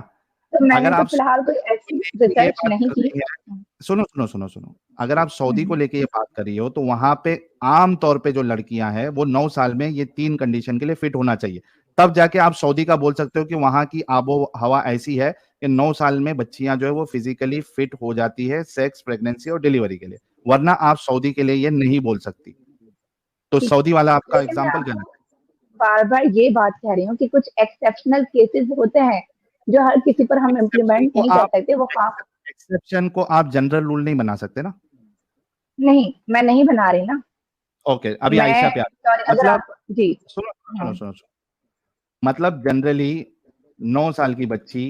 तो मैंने अगर तो आप फिलहाल कोई सऊदी को ऐसी लेके ये रिसर्च बात नहीं कर की। रही है, सुनो सुनो सुनो सुनो, अगर आप सऊदी को हम्म, लेके ये बात कर रही हो तो वहां पे आम तौर पे जो लड़कियां हैं वो 9 साल में ये 3 कंडीशन के लिए फिट होना चाहिए, तब जाके आप सऊदी का बोल सकते हो कि वहां की आबो हवा ऐसी है कि 9 साल में बच्चियां जो है वो फिजिकली फिट हो जाती है सेक्स, प्रेगनेंसी और डिलीवरी के लिए, वरना आप सऊदी के लिए ये नहीं बोल सकती। तो ठीक सऊदी वाला है। आपका लेकिन मैं एग्जाम्पल आपको गलत बार बार ये बात कह रही हूँ कि कुछ एक्सेप्शनल केसेस होते हैं जो हर किसी पर हम है। एक्सेप्शन इम्प्लीमेंट को नहीं कर आप सकते। वो हाँ, एक्सेप्शन को आप जनरल रूल नहीं बना सकते ना। नहीं मैं नहीं बना रही ना। ओके, अभी आयशा मैं पे सॉरी अगर मतलब, आप, जी। सुनो सुनो हम्म, सुनो सुनो, मतलब जनरली 9 साल की बच्ची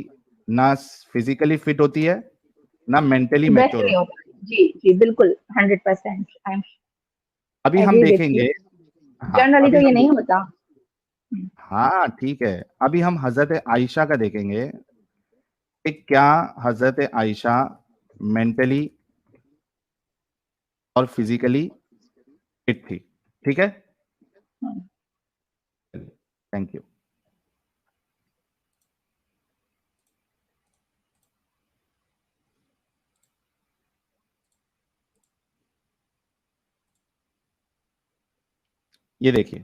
ना फिजिकली फिट होती है, ना मेंटली वैसे मैच्योर नहीं होती होगा। जी जी बिल्कुल, 100% आई एम है। अभी हम एग्री विथ देखेंगे, यू। हाँ जनरली अभी तो ये हम नहीं देखेंगे, होता। हम्म, हाँ ठीक है, अभी हम हजरत आयशा का देखेंगे कि क्या हजरत आयशा मेंटली और फिजिकली फिट थी, ठीक है? हम्म। Thank you. ये देखिए,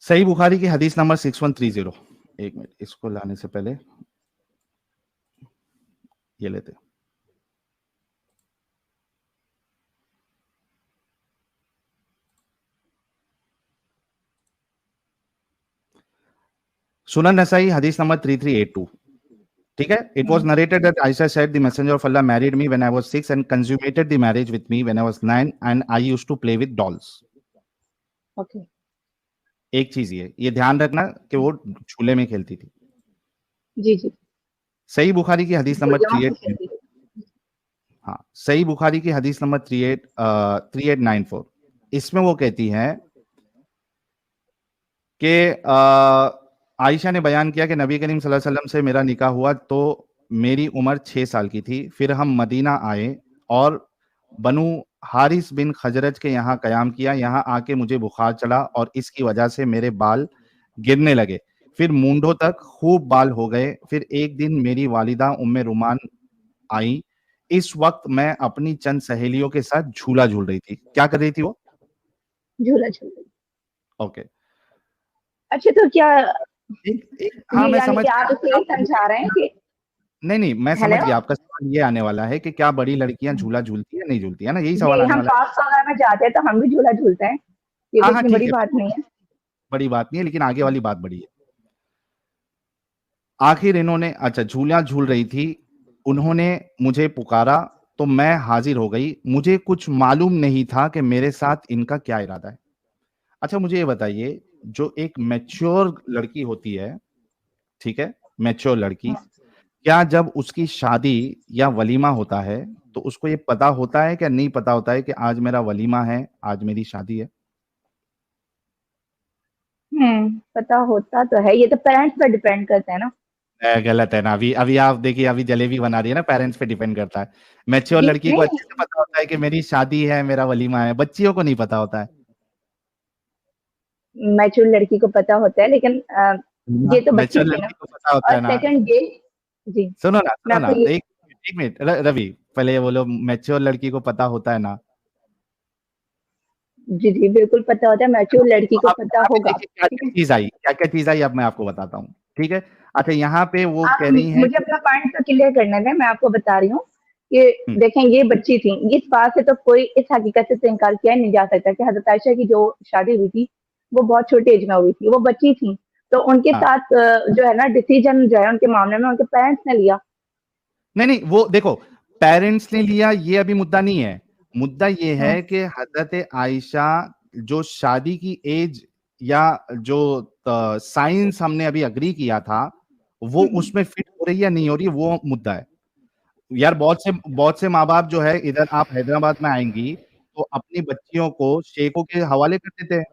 सही बुखारी की हदीस नंबर 6130, एक मिनट, इसको लाने से पहले ये लेते हैं। सुनन नसाई हदीस नंबर 3382, ठीक है? It was narrated that Aisha said the messenger of Allah married me when I was 6 and consummated the marriage with me when I was 9 and I used to play with dolls. Okay. एक चीज ये ध्यान रखना कि वो झूले में खेलती थी। जी जी। सही बुखारी की हदीस नंबर गुड़ियाओं की 38, खेती। हाँ सही बुखारी की हदीस नंबर 3894, इसमें वो कहती है कि आयशा ने बयान किया कि नबी करीम सल्लल्लाहु अलैहि वसल्लम से मेरा निकाह हुआ तो मेरी उम्र 6 साल की थी, फिर हम मदीना आए और बनु हारिस बिन खजरज के यहाँ कयाम किया, यहाँ आके मुझे बुखार चढ़ा और इसकी वजह से मेरे बाल गिरने लगे, फिर मूंढों तक खूब बाल हो गए। फिर एक दिन मेरी वालिदा उम्मे रुमान आई, इस वक्त मैं अपनी चंद सहेलियों के साथ झूला झूल रही थी। क्या कर रही थी वो? झूला झूला। ओके, अच्छा तो क्या एक हाँ ये मैं यानी समझ कि आप इसे गया, ये समझा रहे हैं कि, नहीं नहीं मैं समझ हेलो, गया आपका सवाल, ये आने वाला है कि क्या बड़ी लड़कियां झूला झूलती है नहीं झूलती है ना, यही सवाल जी आने हम वाला है। पार्क वगैरह में जाते हैं तो हम भी झूला झूलते हैं। ये हाँ कोई हाँ इतनी ठीक बड़ी है, बात नहीं है। बड़ी बात नहीं है, लेकिन आगे वाली बात बड़ी है। आखिर इन्होंने, अच्छा झूला झूल रही थी, उन्होंने मुझे पुकारा तो मैं हाजिर हो गई, मुझे कुछ मालूम नहीं था कि मेरे साथ इनका क्या इरादा है। अच्छा मुझे ये बताइए, जो एक मैच्योर लड़की होती है, ठीक है, मैच्योर लड़की, क्या जब उसकी शादी या वलीमा होता है तो उसको ये पता होता है क्या नहीं पता होता है कि आज मेरा वलीमा है, आज मेरी शादी है? पता होता तो है, ये तो पेरेंट्स पे डिपेंड करता है ना। गलत है ना, अभी अभी आप देखिए, अभी जलेबी बना रही है ना, पेरेंट्स पे डिपेंड करता है। मैच्योर जी लड़की को नहीं, अच्छे से पता होता है कि मेरी शादी है, मेरा वलीमा है, बच्चियों को नहीं पता होता है। मैच्योर लड़की को पता होता है, लेकिन ये तो बच्ची मैच्योर थी ना। लड़की को पता होता और है ना। सेकंड ये, जी सुनो मैं ना आपको ये, एक मिनट रवि, पहले ये बोलो, मैच्योर लड़की को पता होता है ना? जी जी बिल्कुल पता होता है, मैच्योर लड़की तो को अब पता यहाँ पे होगा। देखिए क्या ठीक क्या है, चीज आई, क्या क्या चीज आई, अब मैं आपको बताता हूँ। ठीक है, अच्छा यहाँ पे वो आप कह रही हैं मुझे अपना पॉइंट तो क्लियर करने दें, मैं आपको बता रही हूँ कि देखें ये बच्ची थी, इस बात से तो कोई इस हकीकत से तो इनकार किया नहीं जा सकता कि हजरत आयशा की जो शादी हुई थी वो बहुत छोटे एज में हुई थी, वो बच्ची थी, तो उनके हाँ। साथ जो है ना डिसीजन जो है उनके मामले में उनके पेरेंट्स ने लिया। नहीं, वो देखो, पेरेंट्स ने लिया ये अभी मुद्दा नहीं है। मुद्दा ये है कि हजरत आयशा जो शादी की एज या जो साइंस हमने अभी अग्री किया था वो उसमें फिट हो रही है या नहीं हो रही, वो मुद्दा है यार। बहुत से माँ बाप जो है, इधर आप हैदराबाद में आएंगी तो अपनी बच्चियों को शेखों के हवाले कर देते हैं,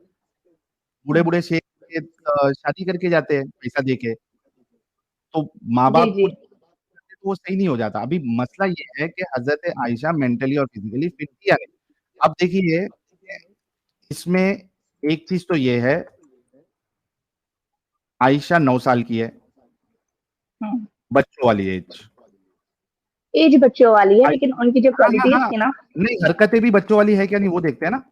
बूढ़े बूढ़े शेख के शादी करके जाते हैं पैसा देके। तो माँ जी बाप जी कुछ तो वो सही नहीं हो जाता। अभी मसला ये है कि हजरत आयशा मेंटली और फिजिकली फिट थी या नहीं। अब देखिए, इसमें एक चीज तो ये है, आयशा 9 साल की है, बच्चों वाली एज। एज बच्चों वाली है, लेकिन उनकी जो हाँ हाँ क्वालिटीज हाँ, थी ना, नहीं हरकतें भी बच्चों वाली है क्या नहीं वो देखते हैं ना।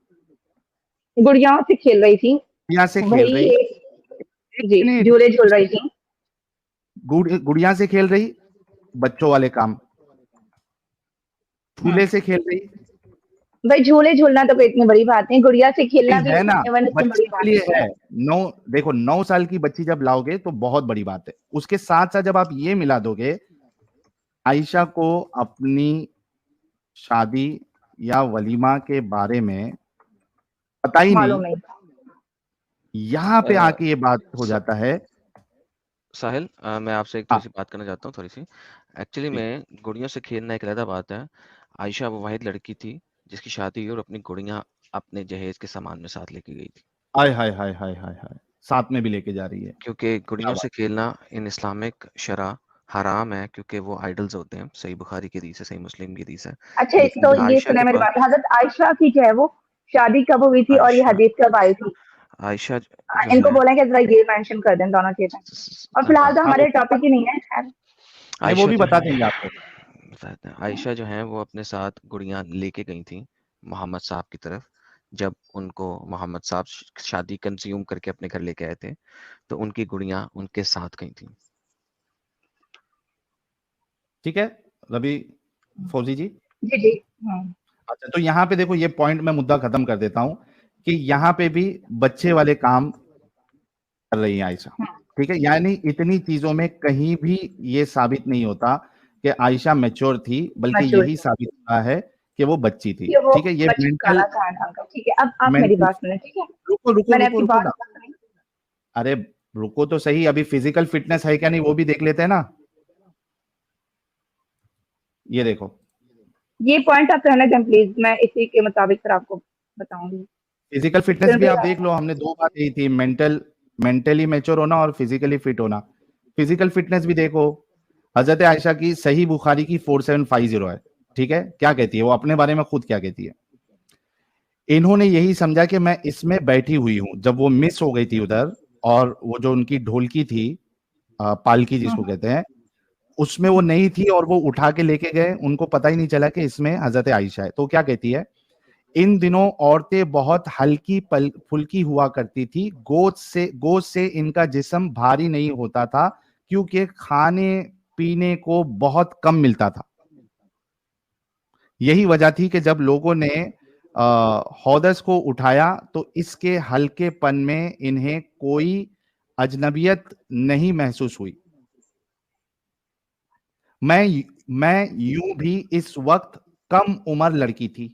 गुड़ियाओं से खेल रही थी, गुड़िया से खेल वही रही, एक जी मिनट, झूले झूल रही थी। गुड़िया से खेल रही, बच्चों वाले काम, झूले से खेल रही, भाई झूले झूलना तो कोई इतनी बड़ी बात नहीं, गुड़िया से खेलना नहीं भी है ना, इवन इतनी बच्ची बड़ी के बात लिए नहीं है। है। 9, देखो 9 साल की बच्ची जब लाओगे तो बहुत बड़ी बात है। उसके साथ साथ जब आप ये मिला दोगे, आयशा को अपनी शादी या वलीमा के बारे में पता ही नहीं, मालूम नहीं था। यहाँ पे आके ये बात हो जाता है। साहिल, मैं आपसे एक हाँ, थोड़ी सी बात करना चाहता हूँ, थोड़ी सी। एक्चुअली जी। में गुड़ियों से खेलना एक अलग बात है। आयशा वो वाहिद लड़की थी जिसकी शादी हुई और अपनी गुड़ियाँ अपने जहेज के सामान में साथ लेके गई थी, हाय हाय हाय हाय हाय हाय, साथ में भी लेके जा रही है, क्योंकि क्या गुड़ियों बात। से खेलना इन इस्लामिक शरा हराम है, क्योंकि वो आइडल्स होते हैं। सही बुखारी की हदीस है, सही मुस्लिम की हदीस है। अच्छा लेकिन तो ये आयशा सुने के मेरी पास बात, हजरत आयशा की जो है वो शादी कब हुई थी और ये आयशा हदीस कब आई थी? आयशा जो इनको है, बोलें कि जरा ये मेंशन कर दें दोनों चीजें। और फिलहाल तो हाँ हमारे टॉपिक ही नहीं है, खैर। नहीं, वो आयशा भी जो बता है देंगे आपको। बताते हैं। आयशा जो है वो अपने साथ गुड़ियाँ लेके गई थी मोहम्मद साहब की तरफ। जब उनको मोहम्मद साहब शादी कंज्यूम करके अपने घर लेके आए थे, तो उनकी गुड़ियाँ उनके साथ गई थी। ठीक है रवि, फौजी जी। जी जी हम्म अच्छा, तो यहाँ पे देखो, ये पॉइंट मैं मुद्दा खत्म कर देता हूँ कि यहाँ पे भी बच्चे वाले काम कर रही है आयशा। ठीक है, यानी इतनी चीजों में कहीं भी ये साबित नहीं होता कि आयशा मैच्योर थी, बल्कि मैच्योर यही साबित होता है कि वो बच्ची थी। कि वो ठीक है, ये बच्चा मेंटल, काला था ढंग। ठीक है, अब आप मेरी मेंटल, बात सुने, ठीक है? रुको रुको मैंने रुको आपकी रुको बात ना, सुनी। अरे रुको तो सही, अभी फिजिकल फिटनेस है क्या नहीं वो भी देख लेते हैं ना। ये देखो, ये पॉइंट आप रहने दें प्लीज, मैं इसी के मुताबिक फिर आपको बताऊंगी। फिजिकल फिटनेस भी क्योंकि आप देख लो, हमने 2 बात यही थी, मेंटली मैच्योर होना और फिजिकली फिट होना। फिजिकल फिटनेस भी देखो, हजरत आयशा की सही बुखारी की 4750 है। ठीक है, क्या कहती है वो अपने बारे में, खुद क्या कहती है? इन्होंने यही समझा कि मैं इसमें बैठी हुई हूं, जब वो मिस हो गई थी उधर, और वो जो उनकी ढोलकी थी, पालकी जिसको कहते हैं, उसमें वो नहीं थी और वो उठा के लेके गए, उनको पता ही नहीं चला कि इसमें हजरत आयशा है। तो क्या कहती है, इन दिनों औरतें बहुत हल्की फुल्की हुआ करती थी, गोद से इनका जिस्म भारी नहीं होता था, क्योंकि खाने पीने को बहुत कम मिलता था। यही वजह थी कि जब लोगों ने हौदस को उठाया तो इसके हल्केपन में इन्हें कोई अजनबियत नहीं महसूस हुई। मैं यूं भी इस वक्त कम उम्र लड़की थी।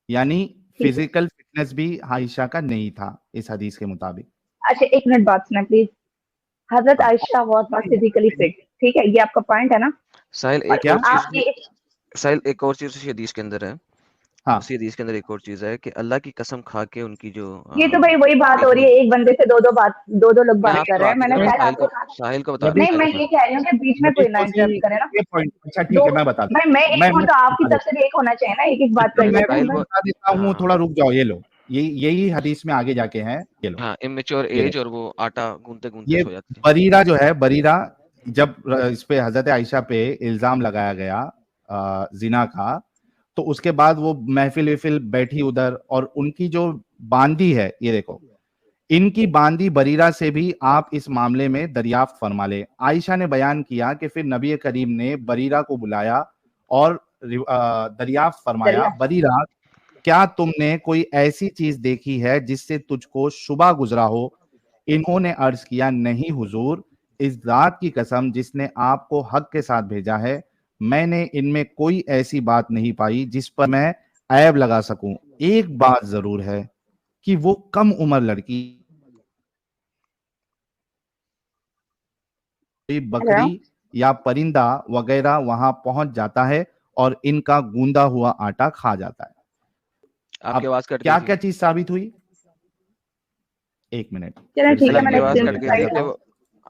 यानी ठीक है, फिजिकल फिटनेस भी आयशा का नहीं था इस हदीस के मुताबिक। अच्छा एक मिनट बात सुना प्लीज। हजरत हाँ, Ayesha was not physically fit, ठीक है, ये आपका पॉइंट है ना? साहिल, और एक क्या? और चीज भी, आपकी साहिल एक और चीज उसी हदीस के अंदर है। हाँ, उसी हदीस के अंदर एक और चीज है कि अल्लाह की कसम खा के उनकी जो ये तो भाई वही बात हो रही है, एक बंदे से दो लोग मैं बात कर आपकी रहे हैं, बात नहीं मैंने कर रहा, खैर आपको कहा। साहिल को बता रहा हूँ, रवि नहीं, साहिल मैं को ये सुन। कह रही हूँ कि बीच में रवि कोई ना फौजी, इंटरप्ट करे ना। ये पॉइंट, अच्छा ठीक दो है, मैं बता भाई, मैं एक मैं हूँ मैं तो आपकी बता तरफ देता से भी एक होना चाहिए ना, एक एक बात कर मैं लेते हैं साहिल भाई। वो, बता देता हूँ, थोड़ा हाँ रुक जाओ। ये लो, यही हदीस में आगे जाके है, ये लो, हाँ, इमेच्योर ये एज, देखो, और वो आटा गूंदते गूंदते ये सो जाती है। बरीरा जो है, बरीरा जब इस पे हजरत आयशा पे इल्जाम लगाया गया जिना का, तो उसके बाद वो महफिल विफिल बैठी उधर, और उनकी जो बांदी है, ये देखो, इनकी बांदी बरीरा से भी आप इस मामले में दरियाफ्त फरमा ले। आयशा ने बयान किया कि फिर नबी करीम ने बरीरा को बुलाया और दरियाफ्त फरमाया, दरिया बरीरा, क्या तुमने कोई ऐसी चीज देखी है जिससे तुझको शुबा गुजरा हो? इन्होंने अर्ज किया, नहीं हुजूर, इस जात की कसम जिसने आपको हक के साथ भेजा है, मैंने इनमें कोई ऐसी बात नहीं पाई जिस पर मैं ऐब लगा सकूं। एक बात जरूर है कि वो कम उम्र लड़की, कोई हेलो बकरी या परिंदा वगैरह वहां पहुंच जाता है और इनका गूंदा हुआ आटा खा जाता है। आपकी अब आवाज कट गई क्या थी। क्या चीज साबित हुई? एक मिनट, चलो फिर ठीक से है, आपकी मैंने आवाज स्क्रीन कट पे गई स्लाइड थी देखो, कि वो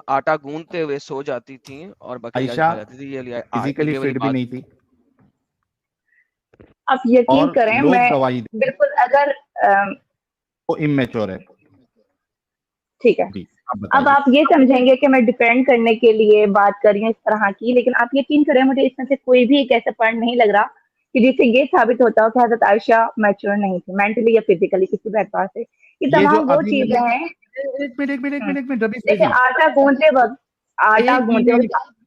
आटा गूंदते हुए सो जाती थी और बकरी आके आयशा खा जाती थी। ये फिजिकली ये वाली फिट भी बात। नहीं थी आप यकीन और करें, लोग मैं गवाही दे, बिल्कुल अगर वो इमेच्योर है। ठीक है, जी, आप अब बताइए। आप ये समझेंगे कि मैं डिफेंड करने के लिए बात कर रही हूँ इस तरह की, लेकिन आप यकीन करें, मुझे इसमें से कोई भी एक ऐसा पॉइंट नहीं लग रहा कि जिससे ये साबित होता हो कि हजरत आयशा मैच्योर नहीं थी मेंटली या फिजिकली किसी भी एतबार से। ये ये जो तमाम वो अभी चीजें मैंने, हैं। एक मिनट एक मिनट एक मिनट एक मिनट, रवि देखिए, जी, आटा एक गूंदते मिनट, वक्त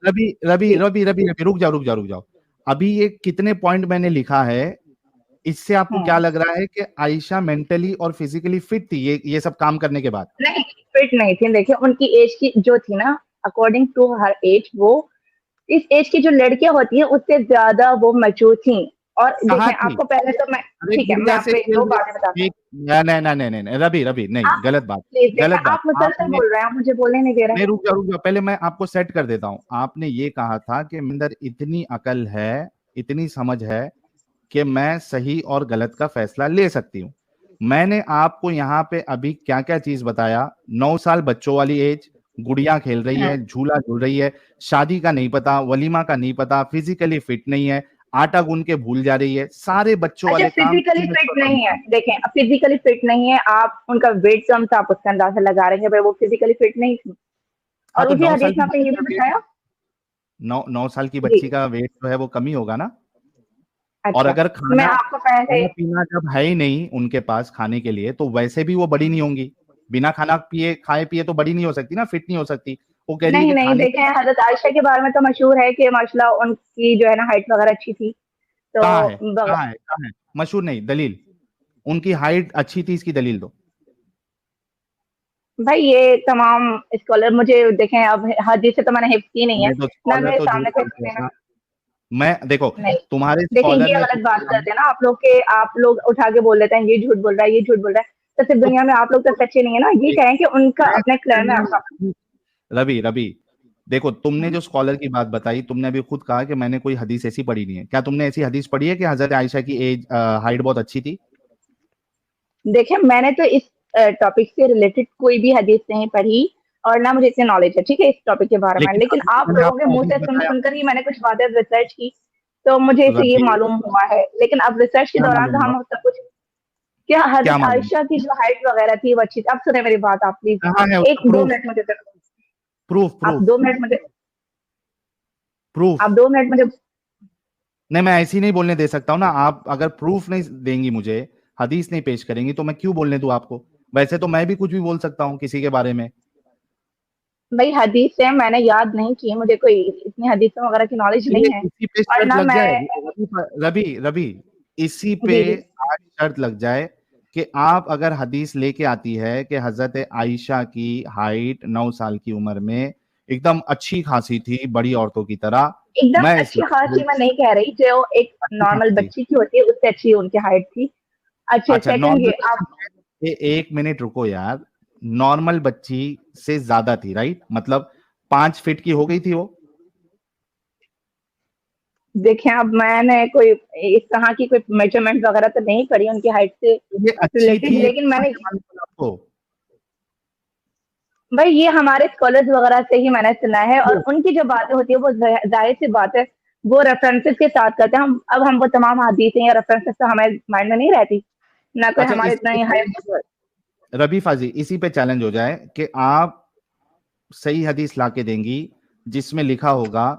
रवि रवि जी, रवि रवि रवि, रुक जाओ। अभी ये कितने पॉइंट मैंने लिखा है, इससे आपको क्या हम्म, लग रहा है कि आयशा मेंटली और फिजिकली फिट थी ये सब काम करने के बाद? नहीं, फिट नहीं थी। देखिए, उनकी एज की जो थी ना, अकॉर्डिंग टू हर एज, वो इस एज की जो लड़कियां होती हैं उससे ज्यादा वो मैच्योर थी। और कहाँ देखें, थी? आपको पहले तो मैं, अरे ठीक है, मैं गुड़िया से आपको एक खेल दो रही, बातें बताता हूँ। एक, नहीं, रवि नहीं, आप गलत बात, प्लीज देखें, गलत बात आप मुसलसल आपने। बोल रहे हैं, आप मुझे बोलने नहीं दे रहे नहीं, रुक जाओ, पहले मैं आपको सेट कर देता हूं। आपने ये कहा था कि मेरे अंदर इतनी अकल है, इतनी समझ है कि मैं सही और गलत का फैसला ले सकती हूँ। मैंने आपको यहाँ पे अभी क्या क्या चीज बताया, 9 साल बच्चों वाली एज, गुड़िया खेल रही हैं। है, झूला झूल रही है, शादी का नहीं पता, वलीमा का नहीं पता, फिजिकली फिट नहीं है, आटा गूंद के भूल जा रही है, सारे बच्चों अच्छा, वाले काम फिजिकली तुमने फिट करवा नहीं है, दिए। देखें, फिजिकली फिट नहीं है, आप उनका वेट कम था, आप उसका अंदाजा लगा रहे हैं भाई वो फिजिकली फिट नहीं थी। हाँ, और तो उसी नौ हदीस साल में की आपने ये बच्ची का भी वेट, बताया। 9 साल की जी, बच्ची का वेट जो है वो कम ही होगा ना। और अच्छा, अगर मैं खाना आपको पहले, खाना पीना जब है ही नहीं उनके पास खाने के लिए, तो वैसे भी वो बड़ी नहीं होंगी। बिना खाना पिए खाए पिए तो बड़ी नहीं हो सकती ना, फिट नहीं हो सकती। वो कह रही है नहीं कि नहीं, खाने देखें, के, हजरत आयशा के बारे में तो मशहूर है कि माशाल्लाह उनकी जो है ना हाइट वगैरह अच्छी थी। तो कहाँ है, बग- कहाँ है, मशहूर नहीं, दलील, उनकी हाइट अच्छी थी, इसकी दलील दो। भाई, ये तमाम स्कॉलर मुझे देखें, अब हदीस से तो मैंने हिफ्ज की नहीं है मैं तो ना, स्कॉलर मेरे तो झूठ सामने बोलते थे हैं ना। ना। मैं देखो, नहीं, तुम्हारे देखिए, स्कॉलर ये ने गलत कुछ बात किया, करते हैं ना आप लोग के, आप लोग उठा के बोल देते हैं ये झूठ बोल रहा है, ये झूठ बोल रहा है। तो सिर्फ तो दुनिया में आप लोग तो सच्चे नहीं है ना, ये कहें कि उनका मैं अपने सच्चा क्लैन में नहीं ऐसा। हूँ। रवि, देखो, तुमने जो स्कॉलर की बात बताई, तुमने अभी खुद कहा कि मैंने कोई हदीस ऐसी पढ़ी नहीं है। क्या तुमने ऐसी हदीस पढ़ी है कि हजरत आयशा की एज हाइट बहुत अच्छी थी? देखिए, मैंने तो इस टॉपिक से रिलेटेड कोई भी हदीस नहीं पढ़ी, और ना मुझे इतनी नॉलेज है, ठीक है, इस टॉपिक के बारे में। लेकिन लेकिन अभी तो आप मैंने लोगों के आपको मुंह हदीस से सुन बताया। सुनकर ही मैंने कुछ बातें रिसर्च की, तो मुझे इसे ये रवि, मालूम हुआ है। लेकिन अब रिसर्च के क्या दौरान मालूम तो हुआ? हम सब कुछ, क्या क्या हजरत मालूम? आयशा की जो हाइट वगैरह थी वो अच्छी थी। अब सुने मेरी बात, आप प्लीज कहाँ है एक उसका दो प्रूफ? मिनट मुझे दे- प्रूफ आप प्रूफ 2 मिनट मुझे प्रूफ आप 2 मिनट मुझे नहीं, मैं ऐसे ही नहीं बोलने दे सकता हूँ ना। आप अगर प्रूफ नहीं देंगी मुझे, हदीस नहीं पेश करेंगी, तो मैं क्यों बोलने दूं आपको? वैसे तो मैं भी कुछ भी बोल सकता हूँ किसी के बारे में। भाई, हदीस से मैंने याद नहीं की, मुझे कोई इतनी हदीसों वगैरह की नॉलेज ये नहीं है। इसी पे और शर्त ना लग मैं, जाए, रवि रवि, इसी पे जी जी, आज शर्त लग जाए कि आप अगर हदीस लेके आती है कि हजरत आयशा की हाइट 9 साल की उम्र में एकदम अच्छी खासी थी, बड़ी औरतों की तरह, एकदम मैं अच्छी इस्लाम खासी कबूल, मैं नहीं कह रही, जो एक अच्छी नॉर्मल खासी थी। बच्ची की होती है उससे अच्छी उनकी हाइट थी। अच्छा, अच्छा, सेकंड नॉर्मल ये आप, बच्ची, एक मिनट रुको यार, नॉर्मल बच्ची से ज्यादा थी, राइट? मतलब 5 फीट की हो गई थी वो। देखें, अब मैंने कोई इस तरह की कोई मेजरमेंट वगैरह तो नहीं करी उनकी हाइट से ये अच्छी रिलेटेड, थी, लेकिन मैंने, आपको। भाई, ये हमारे स्कॉलर्स वगैरह से ही मैंने सुना है, और उनकी जो बातें होती है वो जाहिर सी बात है, वो रेफरेंसेस के साथ करते हैं। हम वो तमाम हदीसें या रेफरेंसेस तो हमारे माइंड में नहीं रहती, ना कोई अच्छा, हमारे इसी इतना पे ही हाई। चैलेंज हो जाए, रबी फाजी, इसी पे चैलेंज हो जाए कि आप सही हदीस लाके देंगी जिसमें लिखा होगा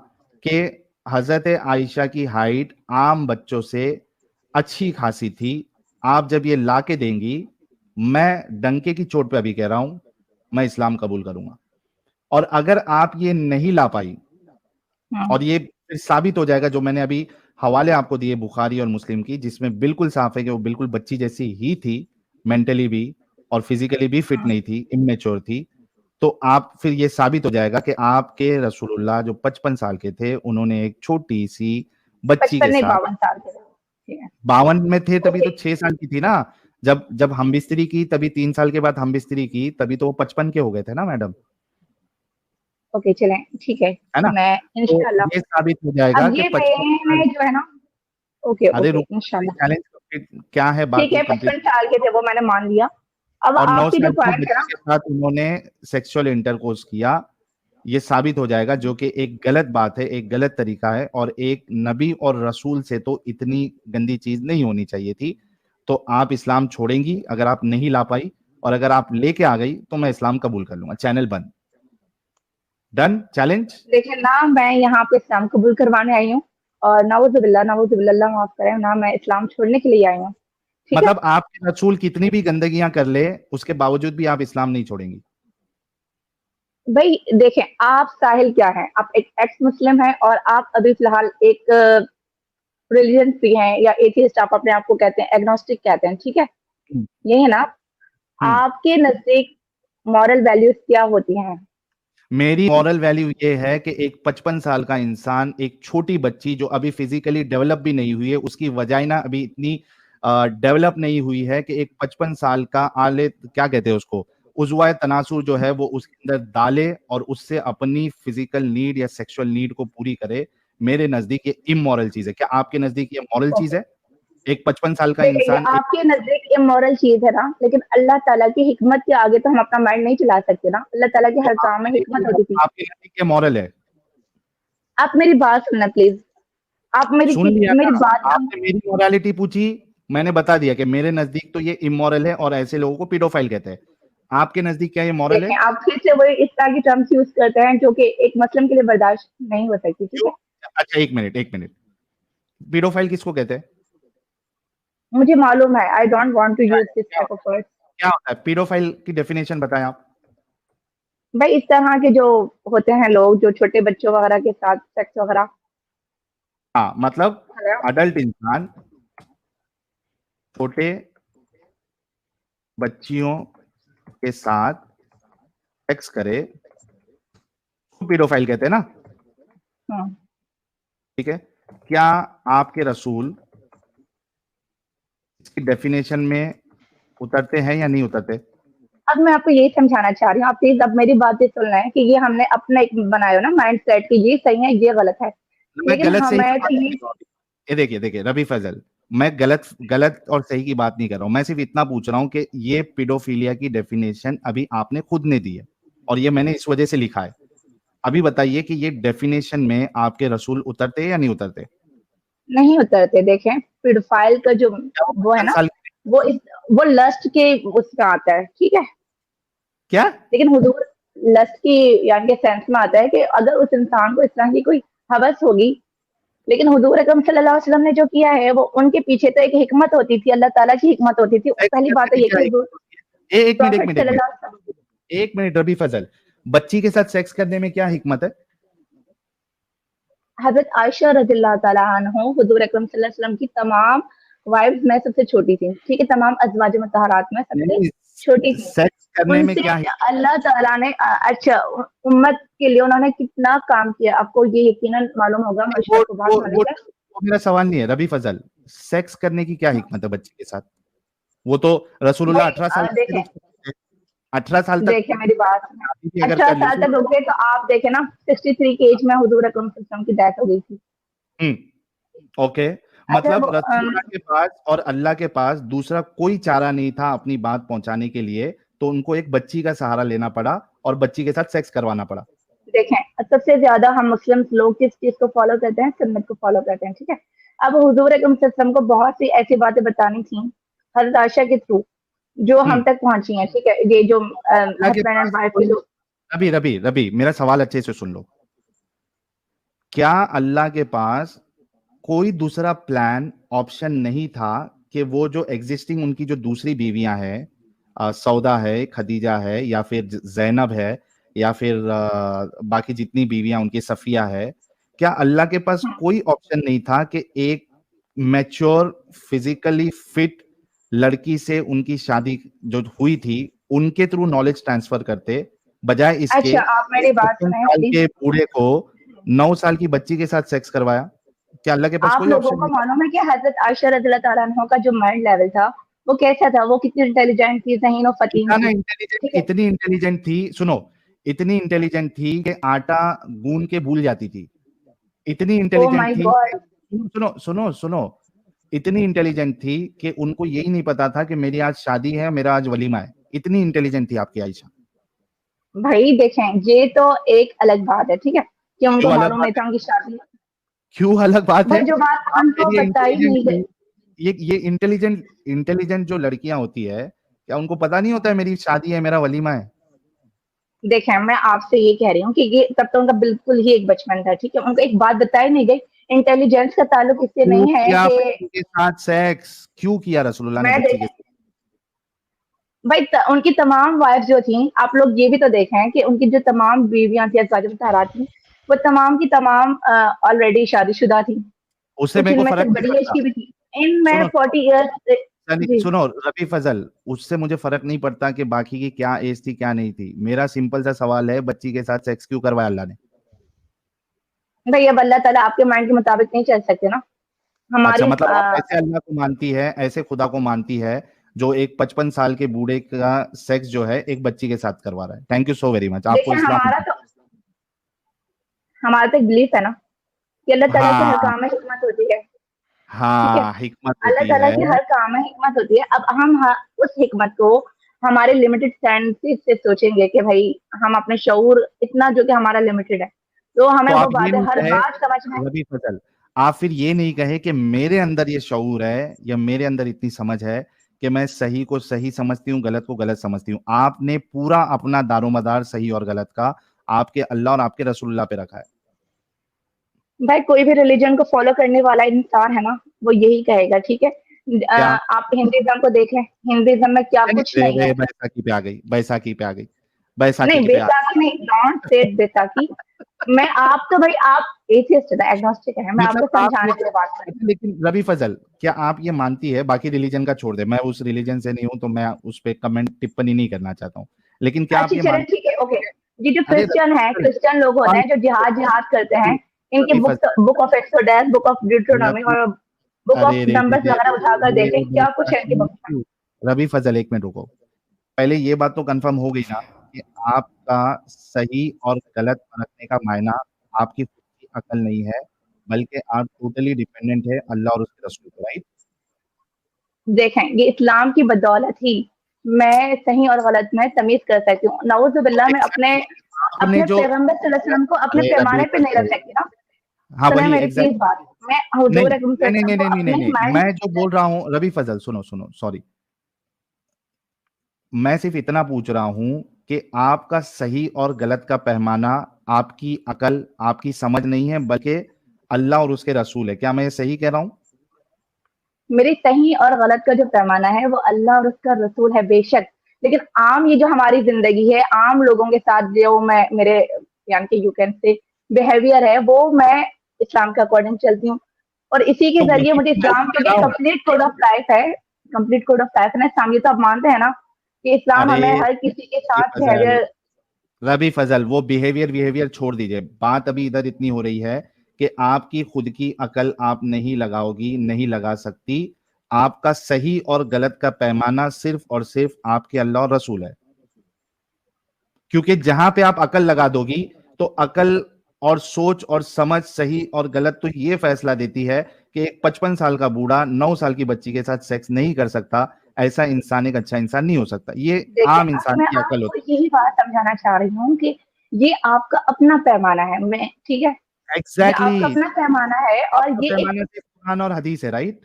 कि हजरत आयशा की हाइट आम बच्चों से अच्छी खासी थी, आप जब ये ला के देंगी, मैं डंके की चोट पे अभी कह रहा हूं, मैं इस्लाम कबूल करूंगा। और अगर आप ये नहीं ला पाई, और ये फिर साबित हो जाएगा, जो मैंने अभी हवाले आपको दिए बुखारी और मुस्लिम की, जिसमें बिल्कुल साफ है कि वो बिल्कुल बच्ची जैसी ही थी, मेंटली भी और फिजिकली भी फिट नहीं थी, इमेच्योर थी। तो आप फिर ये साबित हो जाएगा कि आपके रसूलुल्लाह जो 55 साल के थे, उन्होंने एक छोटी सी बच्ची 55 के नहीं, साथ 52 साल के थे। ठीक है, 52 में थे, तभी तो ओके 6 साल की थी ना। जब जब हम बिस्तरी की, तभी 3 साल के बाद हम बिस्तरी की, तभी तो वो 55 के हो गए थे ना मैडम, ओके, चलें, ठीक है। है ना। मैं तो इंशाल्लाह, ये साबित हो जाएगा अब कि ये 55 साल। मैंने जो है ना, ओके अरे ओके, रुको, इंशाल्लाह, चैलेंज क्या है, बात ठीक तो है, कंप्लीट। 55 साल के थे वो, मैंने मान लिया। अब और 9 आपकी जो साल की पॉइंट है बच्ची ना, के साथ उन्होंने सेक्सुअल इंटरकोर्स किया, ये साबित हो जाएगा, जो कि एक गलत बात है, एक गलत तरीका है, और एक नबी और रसूल से तो इतनी गंदी चीज नहीं होनी चाहिए थी। तो आप इस्लाम छोड़ेंगी अगर आप नहीं ला पाई, और अगर आप लेके आ गई तो मैं इस्लाम कबूल कर लूंगा। चैनल बंद। Done challenge. देखिए ना, मैं यहाँ पे इस्लाम कबूल करवाने आई हूँ, और नाउजुबिल्लाह नाउजुबिल्लाह, अल्लाह माफ करे ना, मैं इस्लाम छोड़ने के लिए आई हूँ, ठीक है। मतलब आपके रसूल कितनी भी गंदगियां कर ले, उसके बावजूद भी आप इस्लाम नहीं छोड़ेंगी। भाई देखें, आप साहिल क्या है, आप एक एक्स मुस्लिम हैं, और आप अभी फिलहाल एक रिलीजन फ्री हैं, या एथियस्ट आप अपने आप को कहते हैं, एग्नोस्टिक कहते हैं, ठीक है, हम्म, ये है ना। हम्म। आपके नजदीक मॉरल वैल्यूज क्या होती हैं? मेरी मॉरल वैल्यू ये है कि एक 55 साल का इंसान, एक छोटी बच्ची जो अभी फिजिकली डेवलप भी नहीं हुई है, उसकी वजाइना अभी इतनी डेवलप नहीं हुई है कि एक 55 साल का आले, क्या कहते हैं उसको, उजवा तनासुर जो है वो उसके अंदर डाले और उससे अपनी फिजिकल नीड या सेक्सुअल नीड को पूरी करे। मेरे नजदीक ये इमोरल चीज है। क्या आपके नजदीक ये मॉरल चीज है? एक 55 साल का देखिए, ये इंसान एक, आपके नजदीक इमोरल चीज है ना, लेकिन अल्लाह ताला की हिकमत के आगे तो हम अपना माइंड नहीं चला सकते ना। अल्लाह ताला के तो हर काम में हिकमत होती थी। आपके नजदीक ये मॉरल है? आप मेरी बात सुनना प्लीज, आप सुन लिया मेरी ना, बात ना। आपने मेरी मोरालिटी पूछी, मैंने बता दिया कि मेरे नजदीक तो ये इमोरल है और ऐसे लोगों को पीडोफाइल कहते हैं। आपके नजदीक क्या ये मॉरल है? देखें, आप फिर से वही इस तरह की टर्म्स यूज करते हैं जो कि एक मुस्लिम के लिए बर्दाश्त नहीं हो सकती, ठीक क्यों? है। अच्छा, एक मिनट, एक मिनट, पीडोफाइल किसको कहते हैं? मुझे मालूम है, आई डोंट वांट टू क्या यूज दिस क्या टाइप ऑफ वर्ड। क्या होता है पीडोफाइल की डेफिनेशन बताएं आप। भाई इस तरह के जो होते हैं लोग, जो छोटे बच्चों वगैरह के साथ सेक्स वगैरह। हाँ, मतलब हेलो, अडल्ट इंसान छोटे बच्चियों के साथ सेक्स करे तो पीडोफाइल कहते हैं ना। हाँ। ठीक है, क्या आपके रसूल इसकी डेफिनेशन में उतरते हैं या नहीं उतरते? अब मैं आपको यही समझाना चाह रही हूँ, आप प्लीज अब मेरी बातें सुन रहे हैं कि ये हमने अपना एक बनाया हो ना माइंड सेट कि ये सही है, ये गलत है, मैं लेकिन गलत सही की हमें बात तो नहीं ये। कर रहा हूँ। ये देखिए देखिए रवि फजल, मैं गलत गलत और सही की बात नहीं कर रहा हूँ। मैं सिर्फ इतना पूछ रहा हूँ कि ये पीडोफिलिया की डेफिनेशन अभी आपने खुद ने दी है, और ये मैंने इस वजह से लिखा है। अभी बताइए कि ये डेफिनेशन में आपके रसूल उतरते हैं या नहीं उतरते? नहीं उतरते। देखें, पेडोफाइल का जो क्या वो वो है 55 ना, साल वो इस वो लस्ट के उसमें आता है, ठीक है। क्या? लेकिन हुजूर लस्ट की यानी के सेंस में आता है कि अगर उस इंसान को इस तरह की कोई हवस होगी, लेकिन हुजूर अकरम सल्लल्लाहु अलैहि वसल्लम ने जो किया है वो उनके पीछे तो एक हिकमत होती थी, अल्लाह ताला की हिकमत होती थी। सेक्स पहली बात करने तो में ये क्या कि हुजूर हिकमत होती है? एक मिनट, एक प्रॉफिट मिनट, एक मिनट, सल्लल्लाहु अलैहि वसल्लम। एक मिनट रवि फजल, बच्ची के साथ सेक्स करने में क्या हिकमत है? हजरत आयशा रज़ियल्लाहु ताला अन्हा हुजूर अकरम सल्लल्लाहु अलैहि वसल्लम की तमाम वाइफ्स में सबसे छोटी थी, ठीक है, तमाम अज़वाज मुतहहारात में सबसे नहीं, छोटी थी। सेक्स करने में उनसे क्या हिकमत? अल्लाह ताला ने अच्छा उम्मत के लिए उन्होंने कितना काम किया, आपको ये यकीनन मालूम होगा, वो माशाअल्लाह को वो बहुत वो मालूम है। वो मेरा सवाल नहीं है रवि फजल। सेक्स करने की क्या हिकमत है बच्ची के साथ? वो तो रसूलुल्लाह भाई 18 साल तक देखें, रुक सकते थे। 18 साल तक देखें मेरी बात, शादी भी अगर 18 कर ली साल तो। तक रुक गए तो आप देखें ना, 63 की एज में हुजूर अकरम सल्लल्लाहु अलैहि वसल्लम की डेथ हो गई थी। ओके, अच्छा मतलब वो रसूलुल्लाह के पास और अल्लाह के पास दूसरा कोई चारा नहीं था अपनी बात पहुंचाने के लिए, तो उनको एक बच्ची का सहारा लेना पड़ा और बच्ची के साथ सेक्स करवाना पड़ा। देखें, सबसे ज्यादा हम मुस्लिम लोग किस चीज को फॉलो करते हैं, सुन्नत को फॉलो करते हैं, ठीक है। अब हुजूर अकरम सल्लल्लाहु अलैहि वसल्लम को बहुत सी ऐसी बातें बतानी थी हज़रत आयशा के थ्रू, जो हम हम्म तक पहुंची हैं, ठीक है। ये जो अल्लाह के हस्बैंड पास एंड वाइफ के कोई, जो। रवि रवि रवि मेरा सवाल अच्छे से सुन लो। क्या अल्लाह के पास कोई दूसरा प्लान ऑप्शन नहीं था कि वो जो एग्जिस्टिंग उनकी जो दूसरी बीवियां हैं, सौदा है, खदीजा है, या फिर जैनब है, या फिर बाकी जितनी बीवियां उनकी, सफिया है, क्या अल्लाह के पास कोई ऑप्शन नहीं था कि एक मैच्योर फिजिकली फिट लड़की से उनकी शादी जो हुई थी उनके थ्रू नॉलेज ट्रांसफर करते, बजाय इसके अच्छा, आप मेरी बात 55 सुने साल प्लीज। के बूढ़े को 9 साल की बच्ची के साथ सेक्स करवाया? क्या अल्लाह के पास आप कोई लोगों ऑप्शन को नहीं था? मालूम है कि हजरत आयशा रज़ियल्लाहु ताला अन्हा का जो माइंड लेवल था वो कैसा था? वो कितनी इंटेलिजेंट थी, ज़हीन और फतीन ना थी, इंटेलिजेंट, ठीक है? इतनी इंटेलिजेंट थी, सुनो, इतनी इंटेलिजेंट थी कि आटा गूंद के भूल जाती थी। इतनी ओ इंटेलिजेंट माय थी, गॉड। सुनो सुनो सुनो, इतनी इंटेलिजेंट थी कि उनको यही नहीं पता था कि मेरी आज शादी है, मेरा आज वलीमा है। इतनी इंटेलिजेंट थी आपकी आयशा। भाई देखें, ये तो एक अलग बात है, ठीक है, कि उनको क्यों अलग मालूम बात नहीं है? था उनकी शादी। क्यों अलग बात है? भाई जो बात आप उनको मेरी ये बताई इंटेलिजेंट नहीं गई। ये इंटेलिजेंट इंटेलिजेंट जो लड़कियां होती है, क्या उनको पता नहीं होता है मेरी शादी है, मेरा वलीमा है? देखें, मैं आपसे ये कह रही हूँ कि ये तब तो उनका बिल्कुल ही एक बचपन था, ठीक है, उनको एक बात बताई नहीं गई। इंटेलिजेंस का ताल्लुक इससे क्यों नहीं है किया कि बच्ची के साथ सेक्स? क्यों किया रसूलुल्लाह ने मैं बच्ची देख के साथ? भाई उनकी तमाम वाइफ जो थी, आप लोग ये भी तो देखें कि उनकी जो तमाम बीवियां थी, अज़वाज मुतहहारात थी, वो तमाम की तमाम ऑलरेडी शादीशुदा थी। उससे कुछ मेरे को इनमें से फर्क नहीं बड़ी एज पड़ता। की भी थी। इनमें सुनो 40 ईयर्स। जी। सुनो रबी फजल, उससे मुझे फर्क नहीं पड़ता कि बाकी की क्या एज थी क्या नहीं थी। मेरा सिंपल सा सवाल है, बच्ची के साथ सेक्स क्यों करवाया अल्लाह ने? भाई अब अल्लाह ताला आपके माइंड के मुताबिक नहीं चल सकते ना। अच्छा, हमारी मतलब आप ऐसे अल्लाह को मानती है, ऐसे खुदा को मानती है, जो एक 55 साल के बूढ़े का सेक्स जो है एक बच्ची के साथ करवा रहा है। Thank you so very much, आपको देखिए, इस्लाम। हमारा तो एक बिलीफ है ना कि अल्लाह ताला के हर हाँ काम में हिकमत होती है, ठीक है? हाँ, हिकमत अल्लाह होती ताला है। की हर काम में हिकमत होती है। अब हम उस हिकमत को हमारे लिमिटेड सेंसेस से सोचेंगे कि भाई हम अपने शऊर इतना जो कि हमारा लिमिटेड है, तो हमें तो वो आप ये बात है नहीं हर कहे बात समझ में। रबी फजल, आप फिर ये नहीं कहे कि मेरे अंदर ये शऊर है या मेरे अंदर इतनी समझ है कि मैं सही को सही समझती हूँ, गलत को गलत समझती हूँ। आपने पूरा अपना दारोमदार सही और गलत का आपके अल्लाह और आपके रसूलुल्लाह पे रखा है। भाई कोई भी रिलीजन को फॉलो करने वाला इंसान है ना, वो यही कहेगा, ठीक है? क्या? आप हिंदुइज्म को देख लें, हिंदुइज्म में क्या नहीं कुछ नहीं, नहीं है। बैसाखी पे आ गई, बैसाखी पे आ गई, बैसाखी नहीं, पे आ बैसाखी नहीं, डोंट से बैसाखी। मैं आप तो भाई आप एथियस्ट है, एग्नोस्टिक है, मैं मतलब आपको आपने, समझाने के लिए बात कर रही अच्छा, लेकिन रवि फजल, क्या आप ये मानती है, बाकी रिलीजन का छोड़ दे, मैं उस रिलीजन से नहीं हूं तो मैं उस पे कमेंट टिप्पणी नहीं करना चाहता हूँ, लेकिन क्या हूँ। आप अच्छी ये चले, मानती ठीक है, ओके। ये जो हैं? अरे रवि क्रिश्चियन है, फजल, क्रिश्चियन लोग होते हैं जो जिहाद जिहाद करते हैं, इनके रवि बुक फजल, book of Exodus, book of Deuteronomy रवि, और बुक ऑफ अरे रे रे नंबर्स रे वगैरह उठाकर रे देखें, रे, क्या कुछ है इनकी बुक में। बैसाखी। रवि फजल, एक मिनट रुको। पहले ये बात तो कंफर्म हो गई ना कि आपका सही और गलत परखने का मायना आपकी खुद की अकल नहीं है, बल्कि आप टोटली डिपेंडेंट है अल्लाह और उसके रसूल पे, राइट? देखें, ये इस्लाम की बदौलत ही मैं सही और गलत में तमीज कर सकती हूँ। नाउज़ बिल्लाह, मैं अपने एग्जैक्टली, आपने अपने जो, पैगंबर सल्लल्लाहु अलैहि वसल्लम को अपने अरे रबी पैमाने पे नहीं रख फजल, सकती ना। हाँ सुने वही मेरी प्लीज एग्जैक्टली, बात। मैं नहीं हुजूर अकरम नहीं सल्लल्लाहु नहीं अलैहि वसल्लम नहीं को नहीं नहीं अपने नहीं, माइंड। मैं जो बोल रहा हूँ रबी फजल, सुनो सुनो, सॉरी, मैं सिर्फ इतना पूछ रहा हूं कि आपका सही और गलत का पैमाना आपकी अकल, आपकी समझ नहीं है, बल्कि अल्लाह और उसके रसूल है। क्या मैं ये सही कह रहा हूं? मेरे सही और गलत का जो पैमाना है वो अल्लाह और उसका रसूल है, बेशक। लेकिन आम ये जो हमारी जिंदगी है, आम लोगों के साथ जो मैं मेरे यानी कि यू कैन से बिहेवियर है, वो मैं इस्लाम के अकॉर्डिंग चलती हूँ। और इसी के तो जरिए वही मुझे तो मैं इस्लाम, कह क्योंकि रहा हूं। कंप्लीट कोड ऑफ लाइफ है, कंप्लीट कोड ऑफ लाइफ है ना इस्लाम, ये तो आप मानते हैं ना कि इस्लाम अरे हमें हर किसी के रबी साथ फजल, बिहेवियर। रबी फजल, वो बिहेवियर बिहेवियर छोड़ दीजिए, बात अभी इधर इतनी हो रही है कि आपकी खुद की अकल आप नहीं लगाओगी, नहीं लगा सकती। आपका सही और गलत का पैमाना सिर्फ और सिर्फ आपके अल्लाह और रसूल है। क्योंकि जहां पे आप अकल लगा दोगी, तो अकल और सोच और समझ, सही और गलत, तो ये फैसला देती है कि एक 55 साल का बूढ़ा 9 साल की बच्ची के साथ सेक्स नहीं कर सकता। ऐसा इंसान एक अच्छा इंसान नहीं हो सकता। ये देखिए, आम इंसान मैं की अकल आपको होती यही बात समझाना चाह रही हूँ कि ये आपका अपना पैमाना है, मैं ठीक है, है। ये एग्जैक्टली आपका अपना exactly, पैमाना है और आपका ये एक। पैमाना सिर्फ कुरान और हदीस है, राइट?